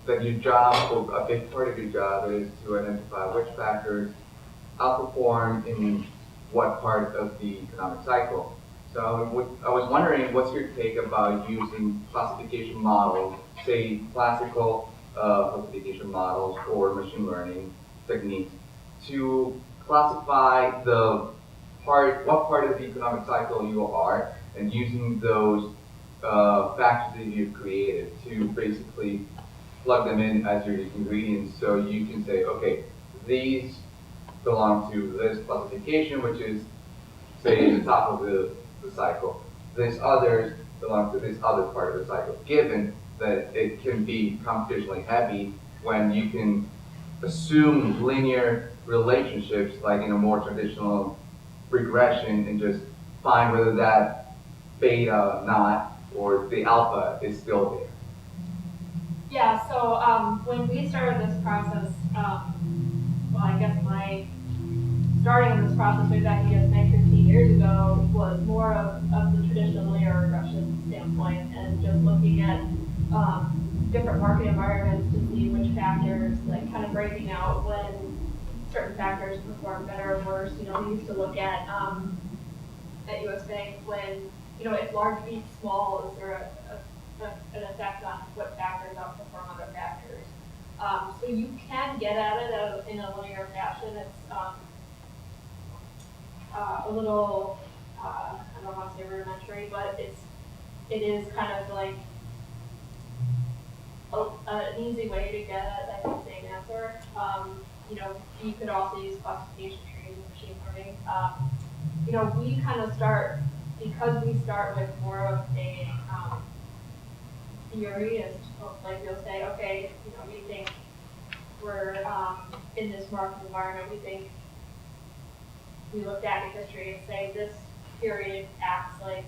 Speaker 6: that your job, or a big part of your job, is to identify which factors outperform in what part of the economic cycle. So I was wondering, what's your take about using classification models, say classical classification models or machine learning techniques, to classify what part of the economic cycle you are, and using those factors that you've created to basically plug them in as your ingredients, so you can say, okay, these belong to this classification, which is, say, the top of the cycle. These others belong to this other part of the cycle, given that it can be computationally heavy when you can assume linear relationships like in a more traditional regression and just find whether that beta not or the alpha is still there.
Speaker 2: Yeah, so when we started this process, I guess my starting in this process way back, 15 years ago, was more of the traditional linear regression standpoint and just looking at different market environments to see which factors, like kind of breaking out when certain factors perform better or worse. We used to look at US banks when, if large beats small, is there an effect on what factors outperform other factors. So you can get at it in a linear fashion. It's a little, I don't know how to say rudimentary, but it is kind of like an easy way to get at that same answer. You know, you could also use classification trees and machine learning. You know, we kind of start, because we start with more of a theory, as like we'll say, okay, you know, we think we're in this market environment, we think we look back at history and say this period acts like,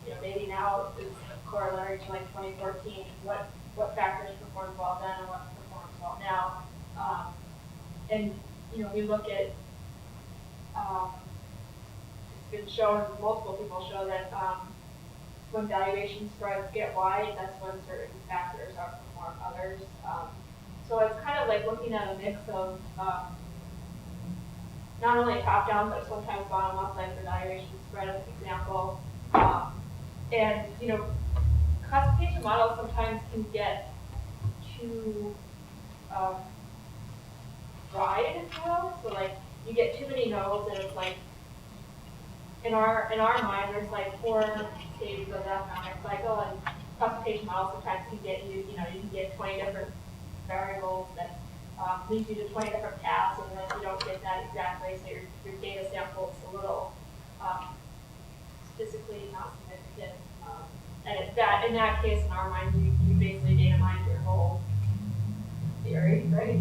Speaker 2: you know, maybe now it's corollary to like 2014, what factors performed well then and what performs well now. And, you know, we look at, it's been shown, multiple people show that when valuation spreads get wide, that's when certain factors outperform others. So it's kind of like looking at a mix of not only top-down, but sometimes bottom-up, like the valuation spread as an example. And, you know, classification models sometimes can get too wide, if you will. So, like, you get too many nodes, and it's like, in our mind, there's like 4 stages of the economic cycle, and classification models sometimes can get you can get 20 different variables that lead you to 20 different paths, and then you don't get that exactly, so your data sample is a little statistically not significant. And in that case, in our mind, you basically data mine your whole theory, right?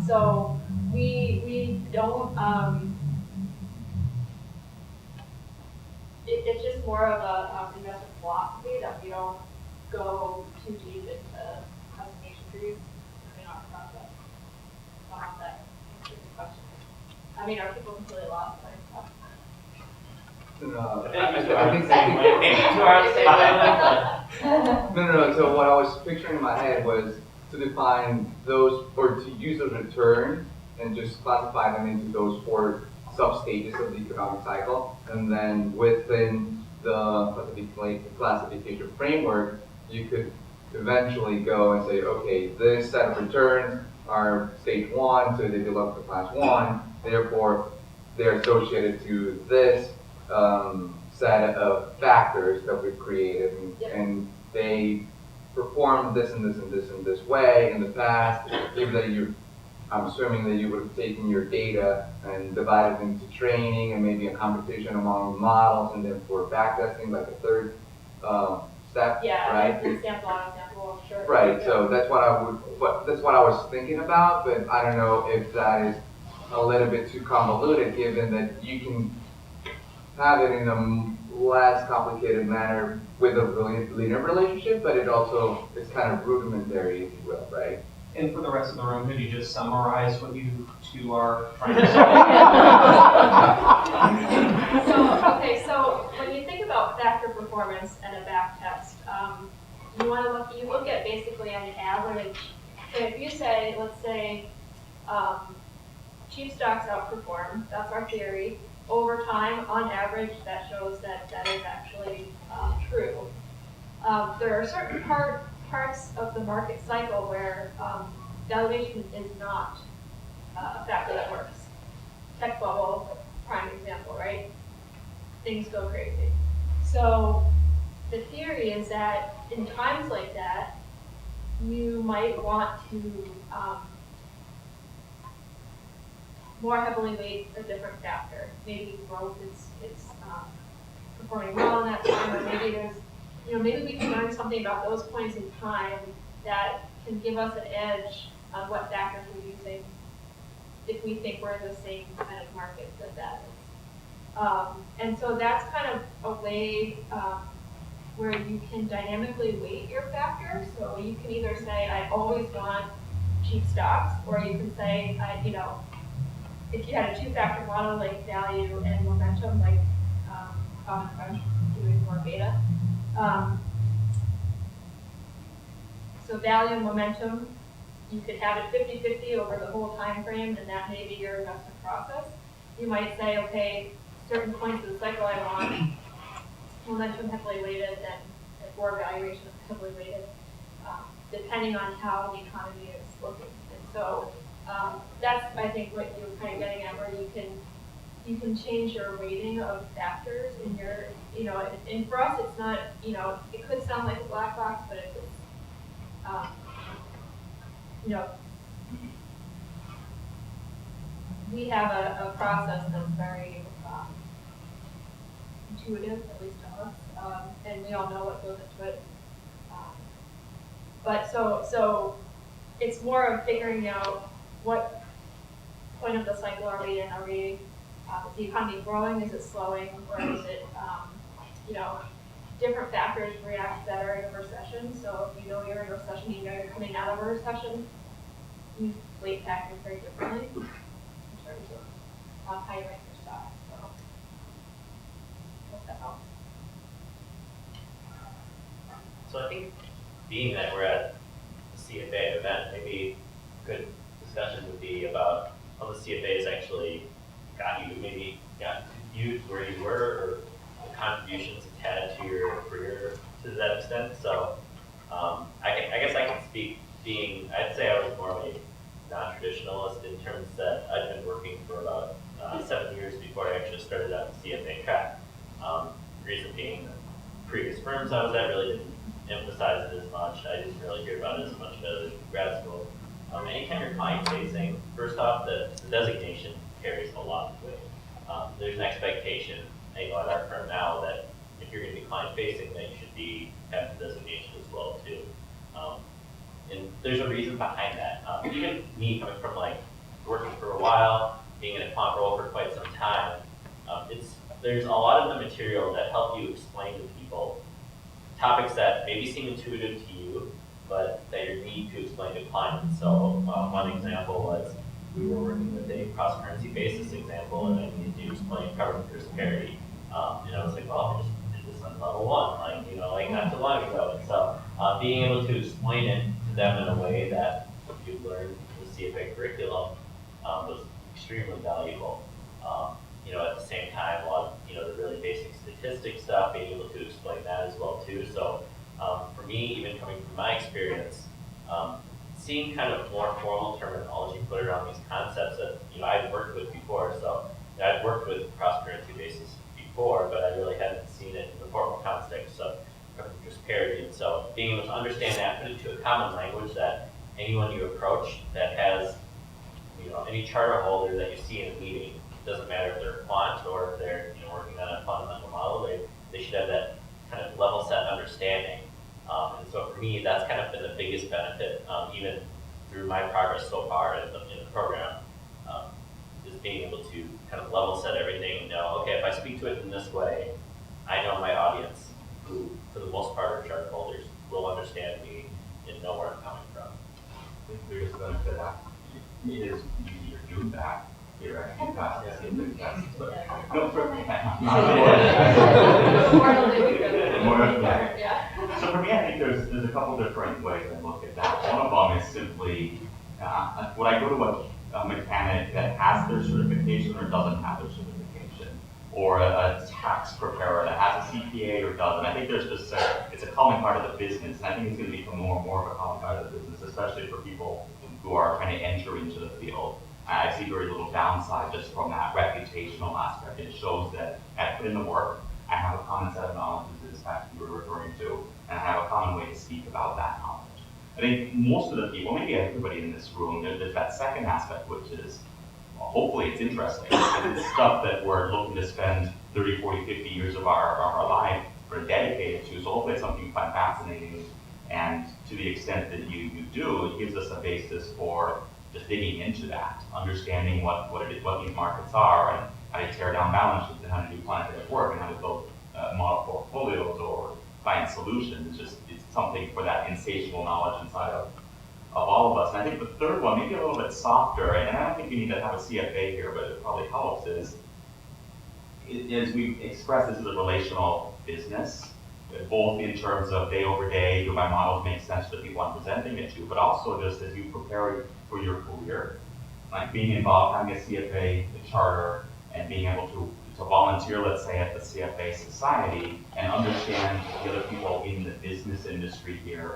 Speaker 2: So we don't, it's just more of a investment philosophy that we don't go too deep into classification trees in our process. I don't know if that answers the question. I mean, are people completely lost?
Speaker 6: I think
Speaker 3: Maybe 2 hours same wavelength.
Speaker 6: No. So what I was picturing in my head was to define those, or to use those returns and just classify them into those 4 sub-stages of the economic cycle. And then within the classification framework, you could eventually go and say, okay, this set of returns are stage 1, so they belong to class 1, therefore they're associated to this set of factors that we've created, and they performed this and this and this and this way in the past. Even that I'm assuming that you would have taken your data and divided into training and maybe a competition among models, and then for backtesting, like a third step,
Speaker 2: yeah,
Speaker 6: right?
Speaker 2: Example, sure.
Speaker 6: Right.
Speaker 2: Yeah.
Speaker 6: So that's what I was thinking about, but I don't know if that is a little bit too convoluted, given that you can have it in a less complicated manner with a linear relationship, but it also is kind of rudimentary, if you will, right?
Speaker 5: And for the rest of the room, could you just summarize what you two are trying to say?
Speaker 2: So when you think about factor performance and a back test, you look at basically an average. So if you say, let's say, cheap stocks outperform, that's our theory. Over time, on average, that shows that is actually true. There are certain parts of the market cycle where valuation is not a factor that works. Tech bubble, prime example, right? Things go crazy. So the theory is that in times like that, you might want to more heavily weight a different factor. Maybe growth is performing well in that time, or maybe there's, maybe we can learn something about those points in time that can give us an edge on what factors we're using if we think we're in the same kind of market that is. And so that's kind of a way where you can dynamically weight your factors. So you can either say, I always want cheap stocks, or you can say, if you had a 2-factor model like value and momentum, like common crunch doing more beta. So value and momentum, you could have it 50-50 over the whole time frame, and that may be your investment process. You might say, okay, certain points of the cycle I want momentum heavily weighted and or valuation heavily weighted, depending on how the economy is looking. And so that's, I think, what you're kind of getting at, where you can change your weighting of factors in your, and for us, it's not, it could sound like a black box, but if it's you know, we have a process that's very intuitive, at least to us, and we all know what goes into it. But so it's more of figuring out what point of the cycle are we in? Are we, is the economy growing? Is it slowing? Or is it, you know, different factors react better in a recession. So if you know you're in a recession, you know you're coming out of a recession, you weight factors very differently in terms of how you rank your stock. So hope that helps.
Speaker 3: So I think being that we're at the CFA event, maybe a good discussion would be about how the CFAs actually got you to where you were, or the contributions it had to your career to that extent. So I guess I can speak I'd say I was more of a non-traditionalist in terms that I'd been working for about 7 years before I actually started out the CFA track. Reason being, the previous firms I was at really didn't emphasize it as much. I didn't really hear about it as much as grad school. Anytime you're client facing, first off, the designation carries a lot of weight. There's an expectation, at our firm now, that if you're going to be client facing, that you should have the designation as well too. And there's a reason behind that. Even me coming from working for a while, being in a quant role for quite some time, there's a lot of the material that help you explain to people topics that maybe seem intuitive to you, but that you need to explain to clients. So one example was we were working with a cross-currency basis example, and I needed to explain covered interest parity. And I was like, well, I just did this on level 1, not too long ago. And so being able to explain it to them in a way that you learned the CFA curriculum was extremely valuable. At the same time, a lot of the really basic statistics stuff, being able to explain that as well too. So for me, even coming from my experience, seeing kind of more formal terminology put around these concepts that I'd worked with before. So I'd worked with cross-currency basis before, but I really hadn't seen it in the formal context of covered interest parity. And so being able to understand that, put it to a common language that anyone you approach that has any charter holder that you see in a meeting, doesn't matter if they're a quant or if they're working on a fundamental model, they should have that kind of level set understanding. And so for me, that's kind of been the biggest benefit, even through my progress so far in the program, is being able to kind of level set everything and know, okay, if I speak to it in this way, I know my audience, who for the most part are chart holders, will understand me and know where I'm coming from.
Speaker 7: The biggest benefit of that is you do that. You're actually not seeing the tests, but no, for me.
Speaker 1: So for me, I think there's a couple different ways I look at that. One of them is simply, when I go to a mechanic that has their certification or doesn't have their certification, or a tax preparer that has a CPA or doesn't, I think there's just it's a common part of the business, and I think it's going to become more and more of a common part of the business, especially for people who are trying to enter into the field. I see very little downside just from that reputational aspect. It shows that I put in the work, I have a common set of knowledge, as you were referring to, and I have a common way to speak about that knowledge. I think most of the people, maybe everybody in this room, there's that second aspect, which is, well, hopefully it's interesting. It's stuff that we're looking to spend 30, 40, 50 years of our life or dedicated to, so hopefully it's something you find fascinating, and to the extent that you do, it gives us a basis for just digging into that, understanding what these markets are, and how to tear down balance sheets, and how to do quantitative work, and how to build model portfolios or find solutions. It's something for that insatiable knowledge inside of all of us. And I think the third one, maybe a little bit softer, and I don't think you need to have a CFA here, but it probably helps, is as we express, this is a relational business, both in terms of day over day, do my models make sense to the people I'm presenting it to, but also just as you prepare for your career, like being involved, having a CFA charter, and being able to volunteer, let's say, at the CFA Society, and understand the other people in the business industry here.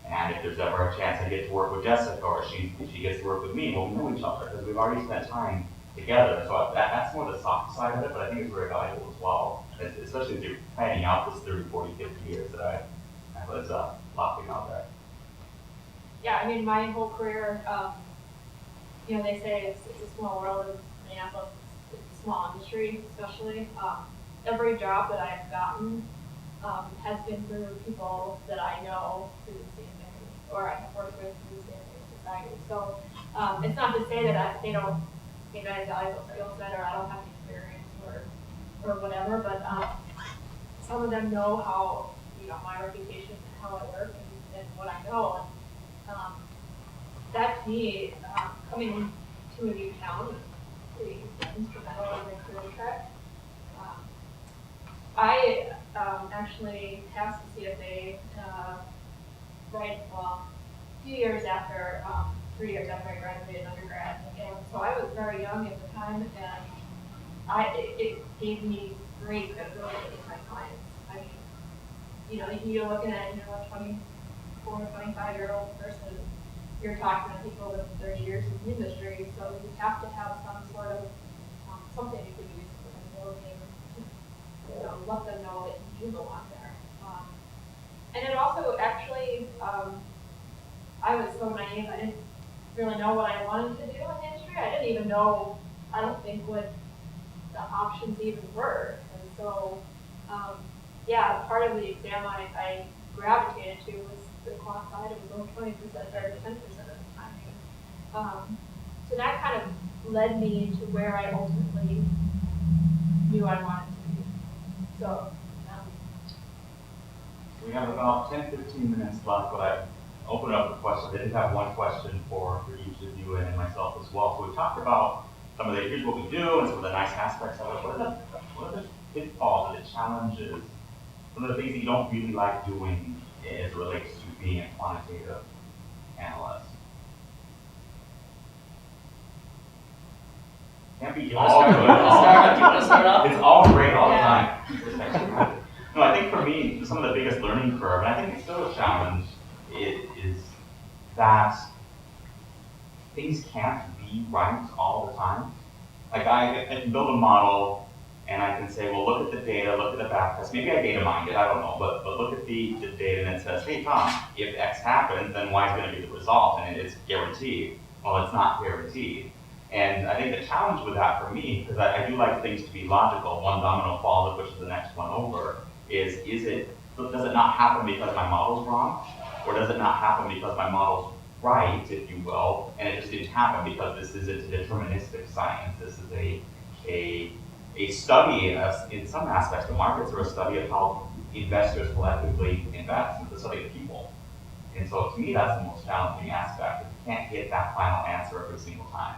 Speaker 1: And if there's ever a chance I get to work with Jessica, or she gets to work with me, well, we know each other because we've already spent time together. So that's more the soft side of it, but I think it's very valuable as well, especially as you're planning out this 30, 40, 50 years that I was laughing out there.
Speaker 2: yeah, I mean, my whole career, you know, they say it's a small world in Minneapolis, it's a small industry, especially. Every job that I've gotten has been through people that I know through the CFA, or I have worked with through the CFA society. So it's not to say that they don't think I have valuable skill set or I don't have the experience or whatever, but some of them know how, you know, my reputation and how I work and what I know. And that to me, coming to a new town is pretty instrumental in my career track. I actually passed the CFA a few years after, 3 years after I graduated undergrad. And so I was very young at the time, and it gave me great credibility with my clients. I mean, you know, you're looking at, you know, a 24, 25-year-old person, you're talking to people with 30 years in the industry, so you have to have some sort of something you can use for credibility and, you know, let them know that you belong there. And it also actually, I was so naive, I didn't really know what I wanted to do in the industry. I didn't even know, I don't think, what the options even were. And so, yeah, part of the exam I gravitated to was the quant side. It was only 20% or 10% of the time. So that kind of led me to where I ultimately knew I wanted to be. So,
Speaker 7: We have about 10-15 minutes left, but I open up the questions. I did have one question for each of you and myself as well. So we talked about some of the, here's what we do and some of the nice aspects of it. What are the pitfalls and the challenges, some of the things that you don't really like doing as it relates to being a quantitative analyst? Can't be all good.
Speaker 8: Do you want to start off?
Speaker 7: It's all great all the time. No, I think for me, some of the biggest learning curve, and I think it's still a challenge, is that things can't be right all the time. Like I can build a model and I can say, well, look at the data, look at the backtest. Maybe I data mined it, I don't know, but look at the data and it says, hey Tom, if X happens, then Y is going to be the result, and it's guaranteed. Well, it's not guaranteed. And I think the challenge with that for me, because I do like things to be logical, one domino falls, it pushes the next one over, does it not happen because my model's wrong? Or does it not happen because my model's right, if you will, and it just didn't happen because this isn't a deterministic science. This is a study in some aspects of markets, or a study of how investors collectively invest. It's a study of people. And so to me, that's the most challenging aspect. You can't get that final answer every single time.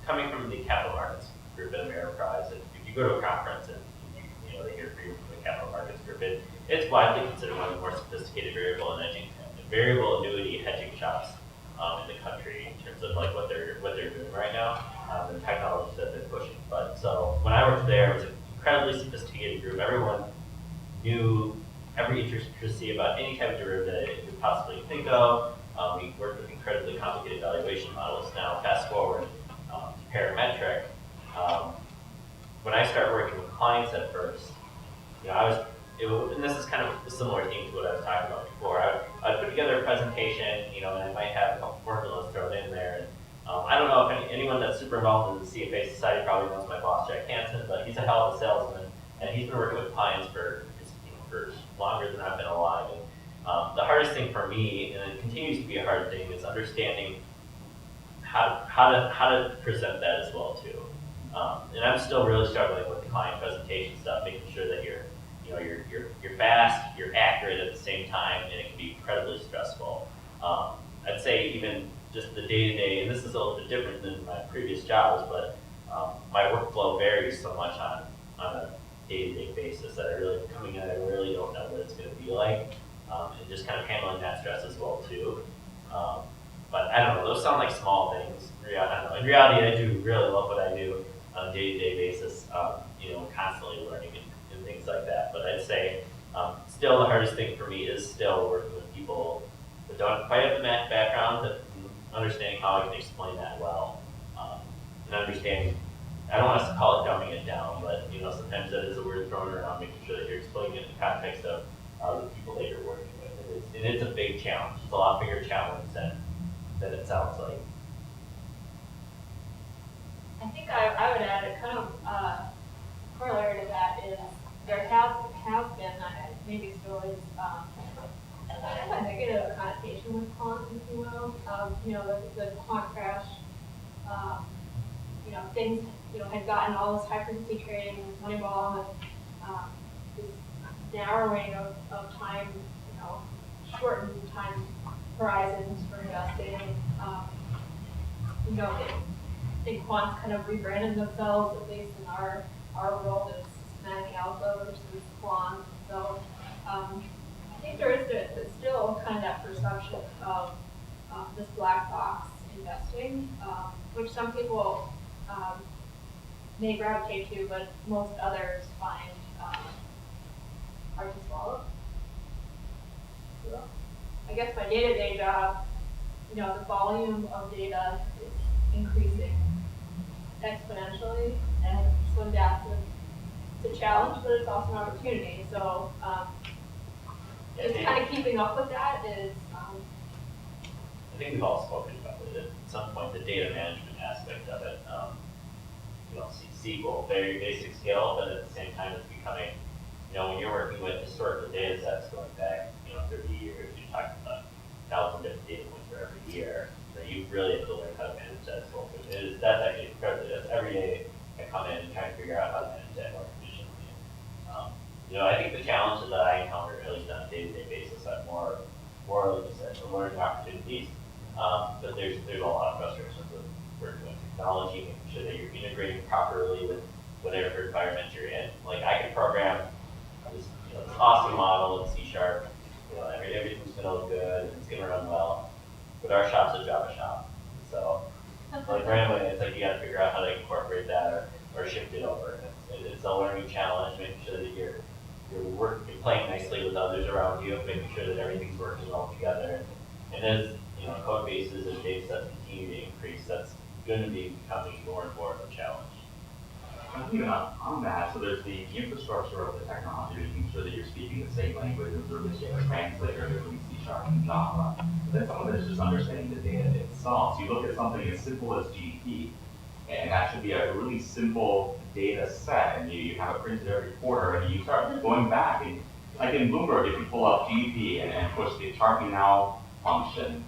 Speaker 3: Coming from the capital markets group at Ameriprise, if you go to a conference and they hear from the capital markets group, it's widely considered one of the more sophisticated variable annuity hedging shops in the country in terms of like what they're doing right now, the technology that they're pushing. But so when I worked there, it was an incredibly sophisticated group. Everyone knew every intricacy about any type of derivative you could possibly think of. We worked with incredibly complicated valuation models. Now, fast forward to Parametric. When I started working with clients at first, and this is kind of a similar theme to what I was talking about before. I'd put together a presentation, and I might have a couple formulas thrown in there. And I don't know if anyone that's super involved in the CFA Society probably knows my boss, Jack Hansen, but he's a hell of a salesman, and he's been working with clients for longer than I've been alive. And the hardest thing for me, and it continues to be a hard thing, is understanding how to present that as well too. And I'm still really struggling with the client presentation stuff, making sure that you're fast, you're accurate at the same time, and it can be incredibly stressful. I'd say even just the day-to-day, and this is a little bit different than my previous jobs, but my workflow varies so much on a day-to-day basis that I really don't know what it's going to be like, and just kind of handling that stress as well too. But I don't know, those sound like small things. I don't know. In reality, I do really love what I do on a day-to-day basis, constantly learning and things like that. But I'd say still the hardest thing for me is still working with people that don't quite have the math background, but understanding how I can explain that well. And understanding, I don't want us to call it dumbing it down, but sometimes that is a word thrown around, making sure that you're explaining it in the context of the people that you're and it's a big challenge. It's a lot bigger challenge than it sounds like.
Speaker 2: I think I would add a kind of corollary to that is there has been, maybe still is, a negative connotation with quant, if you will. The quant crash, things, had gotten all this high frequency trading, Moneyball, and this narrowing of time, shortened time horizons for investing. I think quants kind of rebranded themselves, at least in our world, as systematic alpha versus quant. So I think there is still kind of that perception of this black box investing, which some people may gravitate to, but most others find hard to swallow. So, I guess my day-to-day job, the volume of data is increasing exponentially, and so that's a challenge, but it's also an opportunity. So just kind of keeping up with that is.
Speaker 3: I think we've all spoken about it at some point, the data management aspect of it. SQL, very basic skill, but at the same time it's becoming, when you're working with historical data sets going back, 30 years, you're talking about 1,000 different data points for every year. So you really have to learn how to manage that as well. That's actually incredible. That's every day I come in and try to figure out how to manage that more efficiently. I think the challenges that I encounter, at least on a day-to-day basis, are more like you said, the learning opportunities. But there's a lot of frustrations with working with technology, making sure that you're integrating properly with whatever environment you're in. Like I can program this awesome model in C#. Everything's gonna look good and it's gonna run well. But our shop's a Java shop, so like right away, it's like you got to figure out how to incorporate that or shift it over. It's a learning challenge, making sure that you're playing nicely with others around you, making sure that everything's working well together. And as code bases and data sets continue to increase, that's going to be becoming more and more of a challenge.
Speaker 7: I think on that, so there's the infrastructure of the technology, making sure that you're speaking the same language, or there's a translator between C# and Java. But then some of it is just understanding the data itself. So you look at something as simple as GDP, and that should be a really simple data set, and you have it printed every quarter, and you start going back, and like in Bloomberg, if you pull up GDP and push the chart me now function,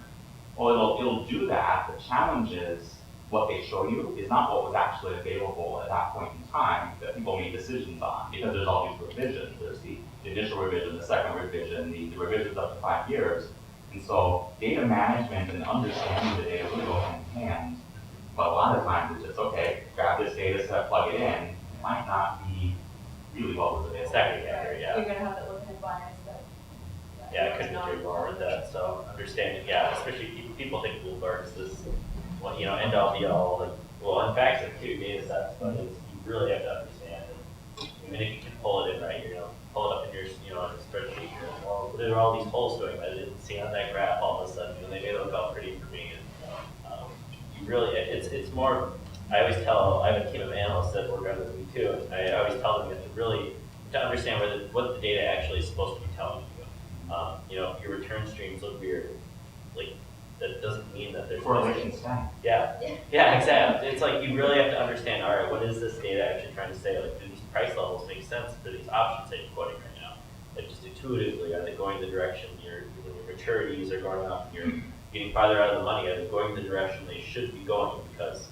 Speaker 7: well, it'll do that. The challenge is what they show you is not what was actually available at that point in time that people made decisions on, because there's all these revisions. There's the initial revision, the second revision, the revisions up to 5 years. And so data management and understanding the data really go hand in hand. But a lot of times it's just, okay, grab this data set, plug it in. It might not be really what was available.
Speaker 3: Exactly, yeah.
Speaker 2: You're going to have that looking at bias that.
Speaker 3: Yeah, I couldn't agree more with that. So understanding, especially people think Bloomberg is this, end all be all. Like, well, in fact, it's 2 data sets, but you really have to understand. And even if you can pull it in right, pull it up in your, on a spreadsheet. Well, what are all these holes doing? I didn't see on that graph all of a sudden. They may look all pretty for me. And you really, it's more. I always tell. I have a team of analysts that work on with me too, and I always tell them to understand what the data actually is supposed to be telling you. If your return streams look weird, like that doesn't mean that there's
Speaker 7: correlation stack.
Speaker 3: Yeah, exactly. It's like you really have to understand. All right, what is this data actually trying to say? Like, do these price levels make sense for these options that you're quoting right now? Like, just intuitively, are they going the direction your maturities are going up, and you're getting farther out of the money? Are they going the direction they should be going? Because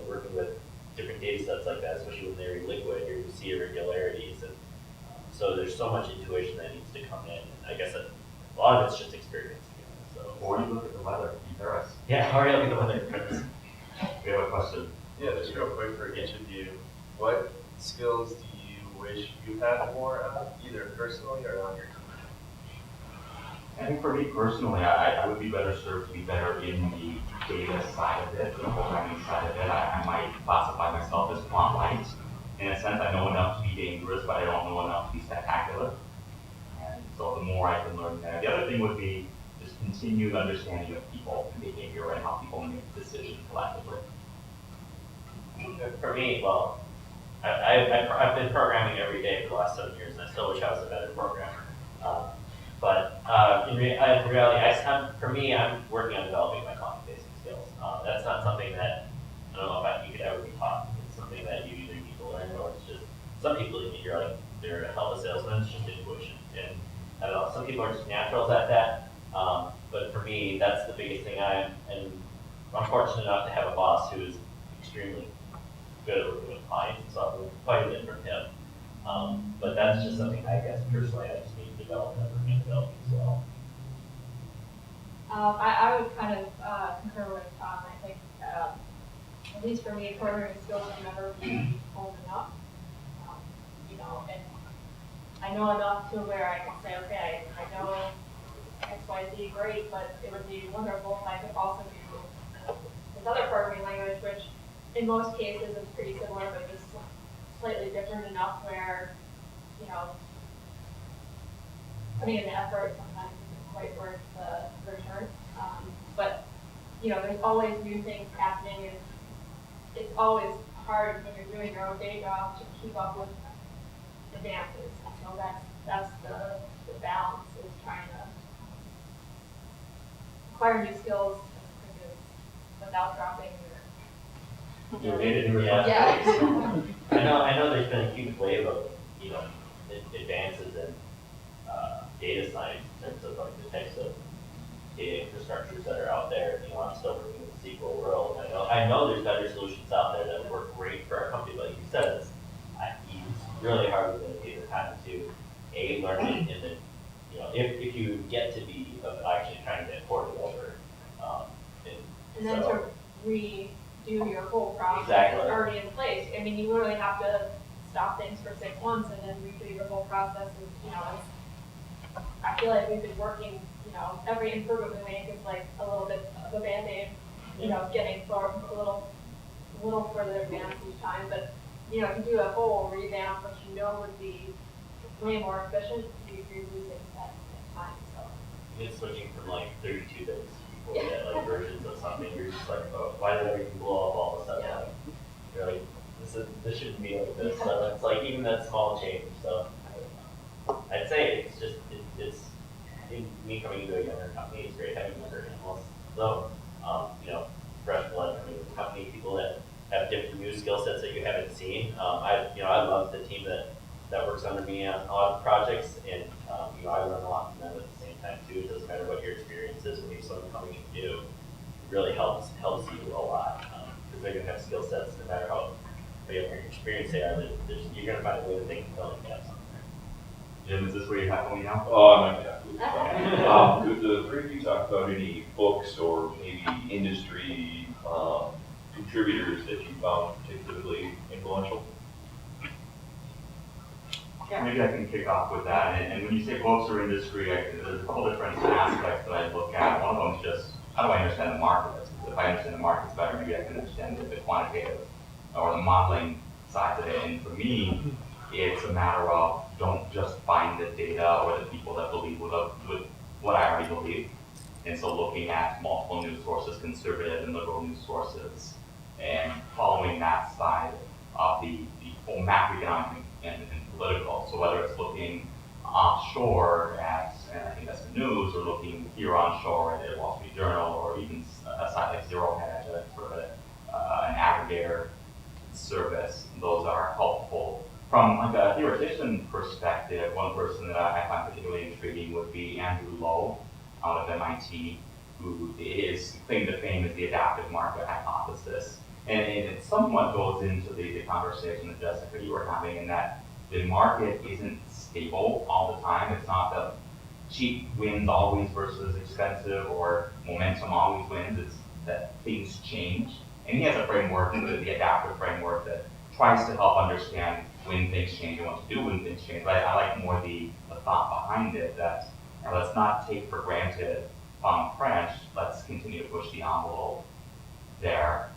Speaker 3: working with different data sets like that, especially when they're liquid, you see irregularities, and so there's so much intuition that needs to come in. And I guess a lot of it's just experience.
Speaker 7: Or you look at the weather in Paris.
Speaker 3: Yeah, or you look at the weather in Paris.
Speaker 7: We have a question.
Speaker 9: Yeah, just real quick for each of you. What skills do you wish you had more of, either personally or on your team?
Speaker 7: I think for me personally, I would be better served to be better in the data side of it, the programming side of it. I might classify myself as quant light. In a sense, I know enough to be dangerous, but I don't know enough to be spectacular. And so the more I can learn there. The other thing would be just continued understanding of people and behavior and how people make decisions collectively.
Speaker 3: For me, well, I've been programming every day for the last 7 years, and I still wish I was a better programmer. But in reality, for me, I'm working on developing my client-facing skills. That's not something that I don't know if you could ever be taught. It's something that you either need to learn, or it's just some people you're like they're a hell of a salesman. It's just intuition, and I don't know. Some people are just naturals at that. But for me, that's the biggest thing. I'm fortunate enough to have a boss who is extremely good at working with clients, so I've learned quite a bit from him. But that's just something I guess personally I just need to develop and work on developing as well.
Speaker 2: I would kind of concur with Tom. I think, at least for me, programming skills will never be old enough. You know, and I know enough to where I can say, okay, I know X, Y, Z, great, but it would be wonderful if I could also do this other programming language, which in most cases is pretty similar, but just slightly different enough where, you know, putting in the effort sometimes isn't quite worth the return. But, you know, there's always new things happening, and it's always hard when you're doing your own day job to keep up with advances. So that's the balance, is trying to acquire new skills without dropping your
Speaker 3: Yeah. I know there's been a huge wave of, you know, advances in data science in terms of like the types of data infrastructures that are out there. You know, I'm still working in the SQL world. I know there's better solutions out there that work great for our company, but like you said, it's really hard to dedicate the time to learn it, and then, you know, if you get to be actually trying to port it over,
Speaker 2: and then to redo your whole process
Speaker 3: Exactly.
Speaker 2: that's already in place. I mean, you literally have to stop things for 6 months and then redo your whole process. And, you know, I feel like we've been working, you know, every improvement we make is like a little bit of a Band-Aid, you know, getting a little further advanced each time. But, you know, to do a whole revamp, which you know would be way more efficient, you're losing that time. So.
Speaker 3: It's switching from like 32 bits before you get like versions of something. You're just like, oh, why did everything blow up all of a sudden?
Speaker 2: Yeah.
Speaker 3: Like, you're like, this shouldn't be like this. So it's like even that small change. So I'd say it's just it's me coming into a younger company. It's great having younger analysts. So you know, fresh blood coming into the company, people that have different new skill sets that you haven't seen. I love the team that works under me on a lot of projects, and you know, I learn a lot from them at the same time too. It doesn't matter what your experience is when you have someone coming in new. It really helps you a lot, because they're gonna have skill sets no matter how big of your experience they are. You're gonna find a way that they can fill in gaps on there.
Speaker 7: Jim, is this where you're heckling now?
Speaker 10: Oh, I might be happy. The three of you talked about any books or maybe industry contributors that you found particularly influential?
Speaker 7: Yeah, maybe I can kick off with that. And when you say books or industry, there's a couple different aspects that I look at. One of them is just, how do I understand the market? If I understand the markets better, maybe I can understand the quantitative or the modeling side of it. And for me, it's a matter of don't just find the data or the people that believe with what I already believe. And so looking at multiple news sources, conservative and liberal news sources, and following that side of the whole macroeconomic and political. So whether it's looking offshore at investment news, or looking here onshore at the Wall Street Journal, or even a site like Zero Hedge, sort of an aggregator service, those are helpful. From like a theoretician perspective, one person that I find particularly intriguing would be Andrew Lowe out of MIT, who is claim to fame as the adaptive market hypothesis. And it somewhat goes into the conversation that Jessica, you were having, in that the market isn't stable all the time. It's not that cheap wins always versus expensive, or momentum always wins. It's that things change. And he has a framework, the adaptive framework, that tries to help understand when things change and what to do when things change. But I like more the thought behind it, that let's not take for granted French, let's continue to push the envelope there.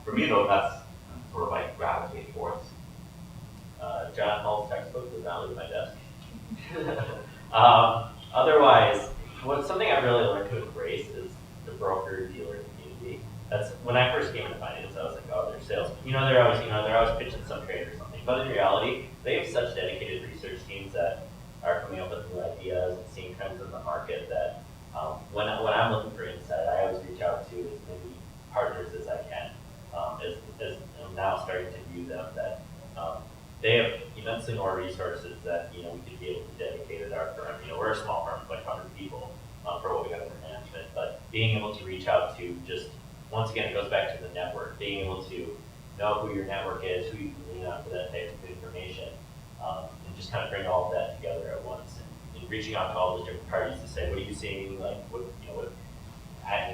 Speaker 7: For me though, that's sort of like gravitate towards.
Speaker 3: John Hall's textbook does not leave my desk. Otherwise, something I've really learned to embrace is the broker-dealer community. That's when I first came into finance. I was like, oh, they're salesmen. They're always pitching some trade or something. But in reality, they have such dedicated research teams that are coming up with new ideas and seeing trends being able to reach out to just, once again, it goes back to the network, being able to know who your network is, who you can lean on for that type of information, and just kind of bring all of that together at once, and reaching out to all those different parties to say, what are you seeing, like,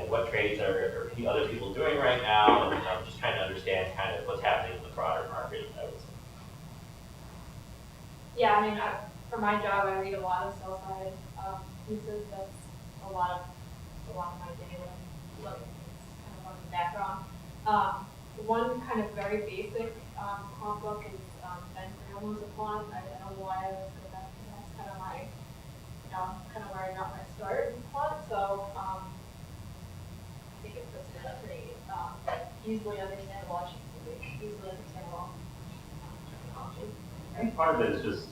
Speaker 3: what trades are other people doing right now, and just trying to understand kind of what's happening in the broader market, I would say.
Speaker 2: Yeah, I mean, for my job, I read a lot of sell-side pieces. That's a lot of my daily look. It's kind of on the background. One kind of very basic quant book is Ben Graham's a quant. I don't know why I was good at that. That's kind of my, kind of where I got my start in quant. So I think it puts it in a pretty easily understandable, easily understandable terminology.
Speaker 7: I think part of it is just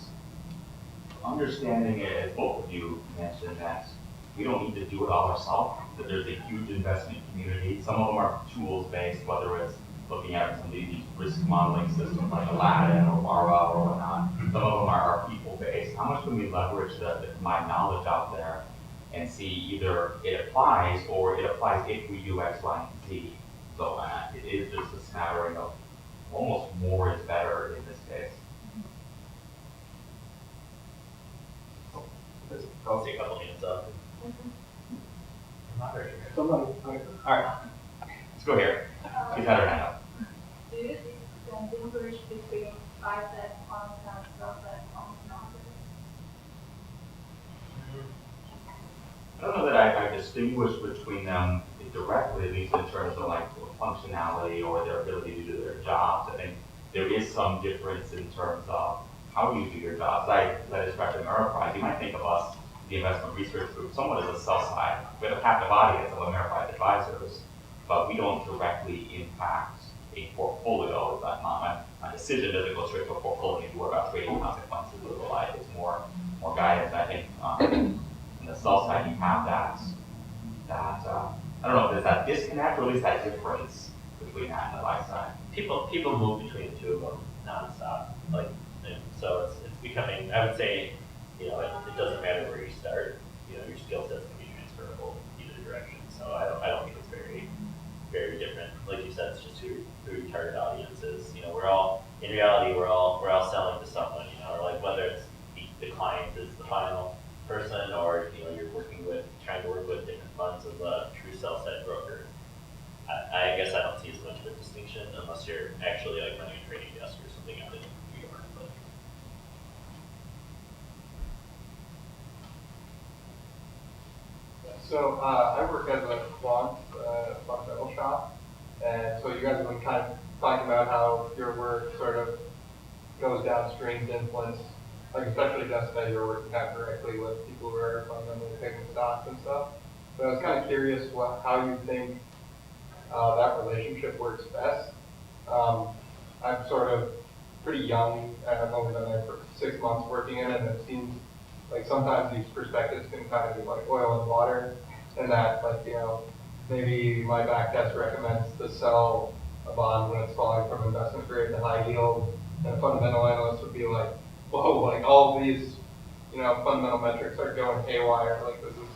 Speaker 7: understanding, as both of you mentioned, that we don't need to do it all ourselves, that there's a huge investment community. Some of them are tools-based, whether it's looking at some of these risk modeling systems like Aladdin or Vara or whatnot. Some of them are people-based. How much can we leverage the combined knowledge out there and see either it applies or it applies if we do X, Y, and Z. So it is just a smattering of almost more is better in this case.
Speaker 3: I'll take a couple hands up. Not very sure.
Speaker 5: Somebody, all right.
Speaker 7: Let's go here. She's had her hand up.
Speaker 11: Do you think the difference between buy-side, on-side, sell-side, on-market?
Speaker 7: I don't know that I distinguish between them directly, at least in terms of like functionality or their ability to do their jobs. I think there is some difference in terms of how you do your jobs. As I described in Ameriprise, you might think of us, the investment research group, somewhat as a sell side. We have a captive audience of Ameriprise advisors, but we don't directly impact a portfolio. My decision doesn't go straight to a portfolio and worry about trading consequences or the like. It's more guidance. I think on the sell side, you have that I don't know if there's that disconnect or at least that difference between that and the buy side.
Speaker 3: People move between the two of them nonstop. Like, and so it's becoming, I would say, it doesn't matter where you start. Your skill sets can be transferable either direction. So I don't think it's very, very different. Like you said, it's just who your target audience is. We're all, in reality, we're all selling to someone. Or like whether it's the client is the final person, or you're trying to work with different funds as a true sell side broker. I guess I don't see as much of a distinction unless you're actually like running a trading desk or something out in New York. But
Speaker 12: so I work as a quant fundamental shop, and so you guys have been kind of talking about how your work sort of goes downstream to influence, like especially Jessica, you're working kind of directly with people who are fundamentally picking stocks and stuff. But I was kind of curious how you think that relationship works best. I'm sort of pretty young, and I've only been there for 6 months working in it, and it seems like sometimes these perspectives can kind of be like oil and water, and that maybe my back test recommends to sell a bond when it's falling from investment grade to high yield, and a fundamental analyst would be like, whoa, like all of these, fundamental metrics are going haywire, like this is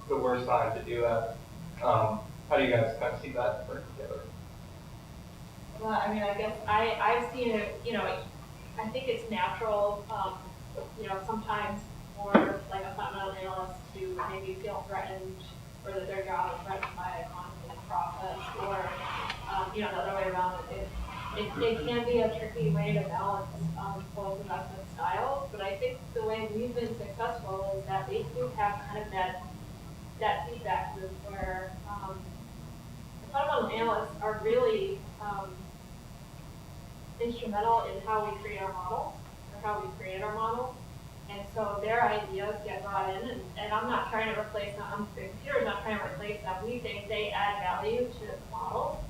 Speaker 12: the worst time to do that. How do you guys kind of see that work together?
Speaker 2: Well, I mean, I guess I've seen it, I think it's natural, sometimes for like a fundamental analyst to maybe feel threatened, or that their job is threatened by a constant process, or, the other way around. It can be a tricky way to balance both investment styles, but I think the way we've been successful is that we do have kind of that feedback loop where the fundamental analysts are really instrumental in how we create our models, or how we create our models. And so their ideas get brought in, and I'm not trying to replace them, the computer's not trying to replace them. We think they add value to the model.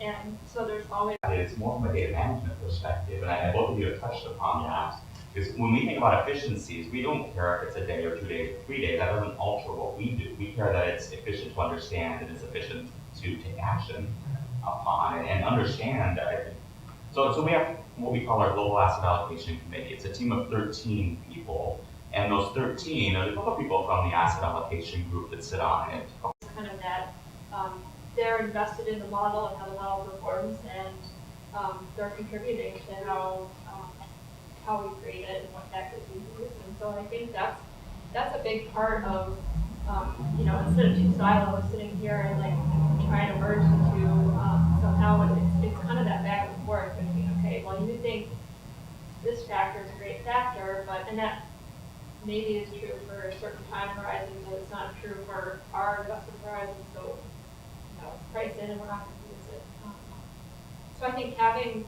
Speaker 2: And so there's always...
Speaker 7: It's more from a data management perspective, and both of you have touched upon that. Because when we think about efficiencies, we don't care if it's a day or 2 days or 3 days. That doesn't alter what we do. We care that it's efficient to understand and it's efficient to take action upon and understand. So we have what we call our global asset allocation committee. It's a team of 13 people And those 13, there's a couple of people from the asset allocation group that sit on it.
Speaker 2: It's kind of that they're invested in the model and how the model performs, and they're contributing to how we create it and what tactics we use. And so I think that's a big part of, instead of two silos sitting here and like trying to merge the two, somehow it's kind of that back and forth between, okay, well, you think this factor is a great factor, and that maybe is true for a certain time horizon, but it's not true for our investment horizon, so price in and we're not going to use it. So I think having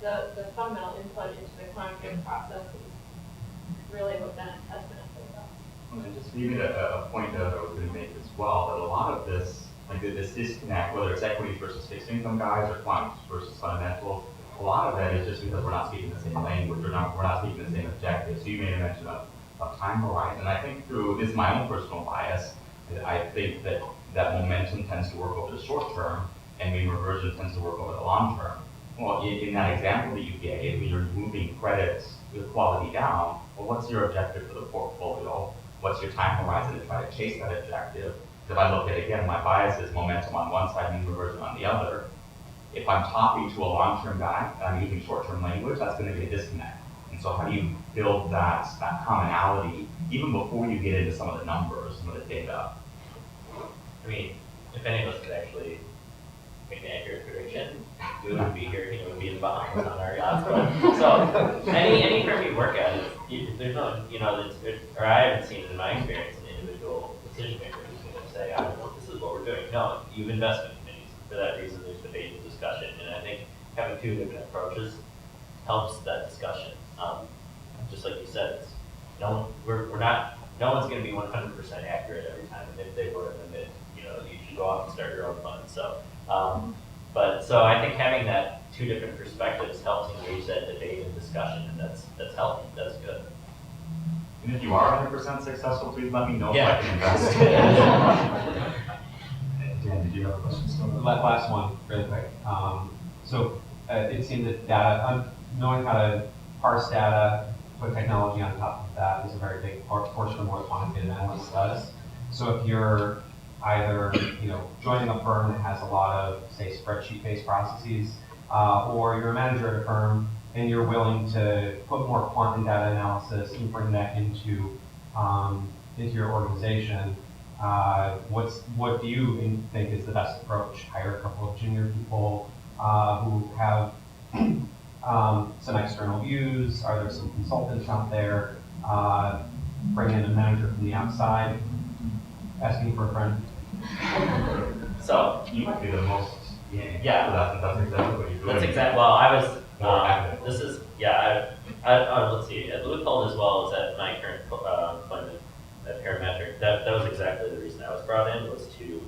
Speaker 2: the fundamental input into the quantitative process is really what that has benefited us.
Speaker 7: And just even a point that I was going to make as well, that a lot of this, like this disconnect, whether it's equities versus fixed income guys or quants versus fundamentals, a lot of that is just because we're not speaking the same language, we're not speaking the same objectives. So you made a mention of time horizon. I think through this, my own personal bias, I think that momentum tends to work over the short term, and mean reversion tends to work over the long term. Well, in that example that you gave, when you're moving credits with quality down, well, what's your objective for the portfolio? What's your time horizon to try to chase that objective? If I look at, again, my bias is momentum on one side, mean reversion on the other. If I'm talking to a long-term guy and I'm using short-term language, that's going to be a disconnect. And so how do you build that commonality even before you get into some of the numbers, some of the data?
Speaker 3: I mean, if any of us could actually make an accurate prediction, we wouldn't be here, we would be in the Bahamas on our yachts. But, so, any firm you work at, there's no, or I haven't seen in my experience an individual decision maker who's going to say, I don't know, this is what we're doing. No, you have investment committees. For that reason, there's debate and discussion. And I think having two different approaches helps that discussion. Just like you said, no one's going to be 100% accurate every time. And if they were, then you should go off and start your own fund. So, so I think having that two different perspectives helps engage that debate and discussion, and that's healthy. That's good.
Speaker 7: And if you are 100% successful, please let me know
Speaker 3: Yeah.
Speaker 7: if I can invest. Dan, did you have a question?
Speaker 5: Last one, really quick. So it seemed that data, knowing how to parse data, put technology on top of that is a very big portion of what a quantitative analyst does. So if you're either joining a firm that has a lot of, say, spreadsheet-based processes, or you're a manager at a firm and you're willing to put more quant and data analysis and bring that into your organization, what do you think is the best approach? Hire a couple of junior people who have some external views? Are there some consultants out there? Bring in a manager from the outside, asking for a friend.
Speaker 3: So
Speaker 7: You might be the most,
Speaker 3: yeah.
Speaker 7: That's exactly what you're doing.
Speaker 3: That's exactly. Well, I was.
Speaker 7: More active.
Speaker 3: This is let's see. At Leupold as well as at my current employment at Parametric. That was exactly the reason I was brought in, was to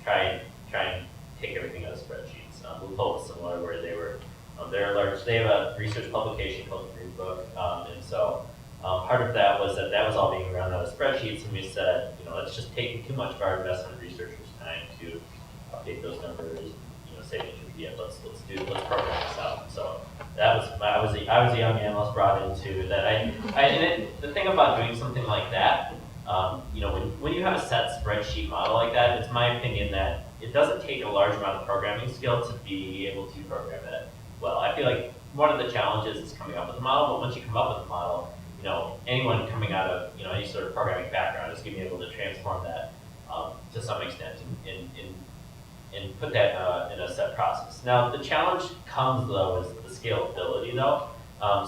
Speaker 3: try and take everything out of spreadsheets. Leupold was similar, where they're large. They have a research publication called the Green Book, and so part of that was that was all being run out of spreadsheets, and we said, it's just taking too much of our investment researchers' time to update those numbers. Say let's program this out. So that was I was a young analyst brought into that. The thing about doing something like that, when you have a set spreadsheet model like that, it's my opinion that it doesn't take a large amount of programming skill to be able to program it well. I feel like one of the challenges is coming up with a model, but once you come up with a model, anyone coming out of any sort of programming background is going to be able to transform that to some extent and put that in a set process. Now, the challenge comes, though, is the scalability, though.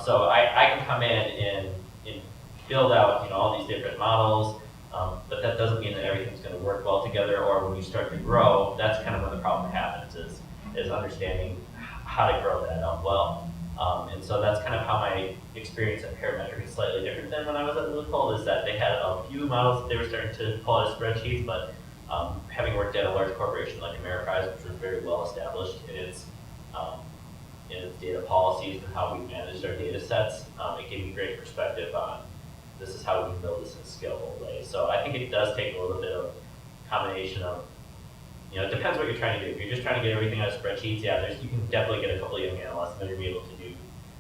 Speaker 3: So I can come in and build out all these different models, but that doesn't mean that everything's going to work well together, or when you start to grow, that's kind of when the problem happens, is understanding how to grow that up well. And so that's kind of how my experience at Parametric is slightly different than when I was at Leupold, is that they had a few models that they were starting to pull out of spreadsheets, but having worked at a large corporation like Ameriprise, which was very well established in its data policies and how we managed our data sets, it gave me great perspective on this is how we can build this in a scalable way. So I think it does take a little bit of combination of, it depends what you're trying to do. If you're just trying to get everything out of spreadsheets, you can definitely get a couple of young analysts and they're going to be able to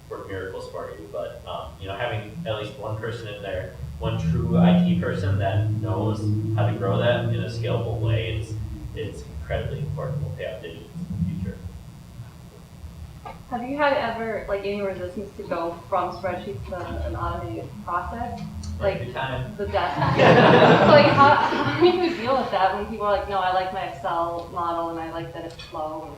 Speaker 3: work miracles for you. But having at least one person in there one true IT person that knows how to grow that in a scalable way, it's incredibly important. We'll pay off dividends in the future.
Speaker 13: Have you had ever, like, any resistance to go from spreadsheets to an automated process? Like,
Speaker 3: Every time.
Speaker 13: the death. So, like, how do you deal with that when people are like, no, I like my Excel model and I like that it's slow?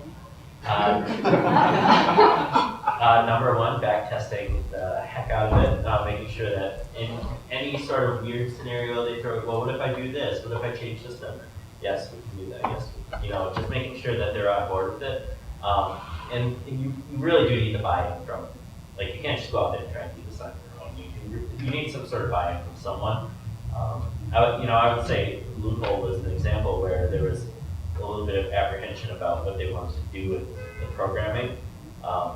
Speaker 3: Number one, back testing the heck out of it, making sure that in any sort of weird scenario they throw, well, what if I do this? What if I change this number? Yes, we can do that. Yes, just making sure that they're on board with it. And you really do need the buy-in from, like, you can't just go out there and try and do this on your own. You need some sort of buy-in from someone. I would say Loophole was an example where there was a little bit of apprehension about what they wanted to do with the programming.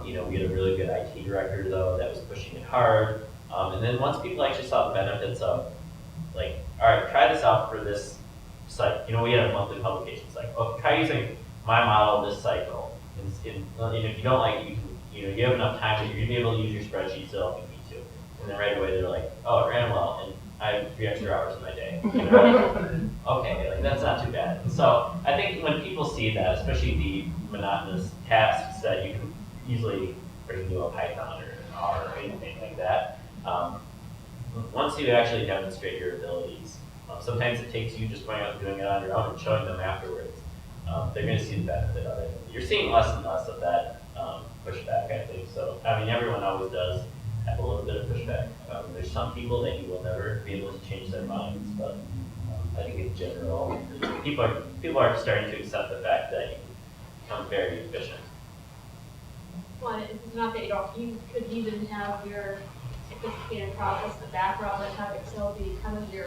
Speaker 3: We had a really good IT director, though, that was pushing it hard. And then once people actually saw the benefits of, like, all right, try this out for this site. We had a monthly publication site. Oh, try using my model this cycle. And if you don't like it, you have enough time that you're going to be able to use your spreadsheet still if you need to. And then right away they're like, oh, it ran well, and I have 3 extra hours in my day. Okay, like that's not too bad. And so I think when people see that, especially the monotonous tasks that you can easily bring to a Python or an R or anything like that, once you actually demonstrate your abilities, sometimes it takes you just going out and doing it on your own and showing them afterwards. They're going to see the benefit of it. You're seeing less and less of that pushback, I think. So, everyone always does have a little bit of pushback. There's some people that you will never be able to change their minds, but I think in general, people are starting to accept the fact that you can become very efficient.
Speaker 2: Well, it's not that you could even have your sophisticated process in the background and have Excel be kind of your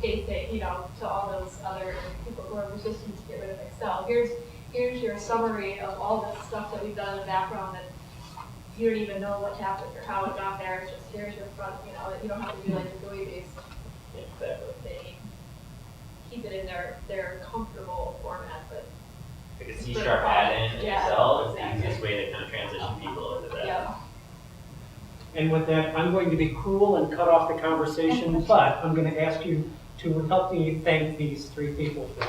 Speaker 2: basic, to all those other people who are resistant to get rid of Excel. Here's your summary of all this stuff that we've done in the background that you don't even know what happened or how it got there. It's just here's your front, you don't have to do like a GUI based thing. Keep it in their comfortable format, but
Speaker 3: Like a C# add-in in
Speaker 2: Yeah,
Speaker 3: Excel is
Speaker 2: exactly.
Speaker 3: the easiest way to kind of transition people into that.
Speaker 2: yeah.
Speaker 14: And with that, I'm going to be cruel and cut off the conversation, but I'm going to ask you to help me thank these 3 people for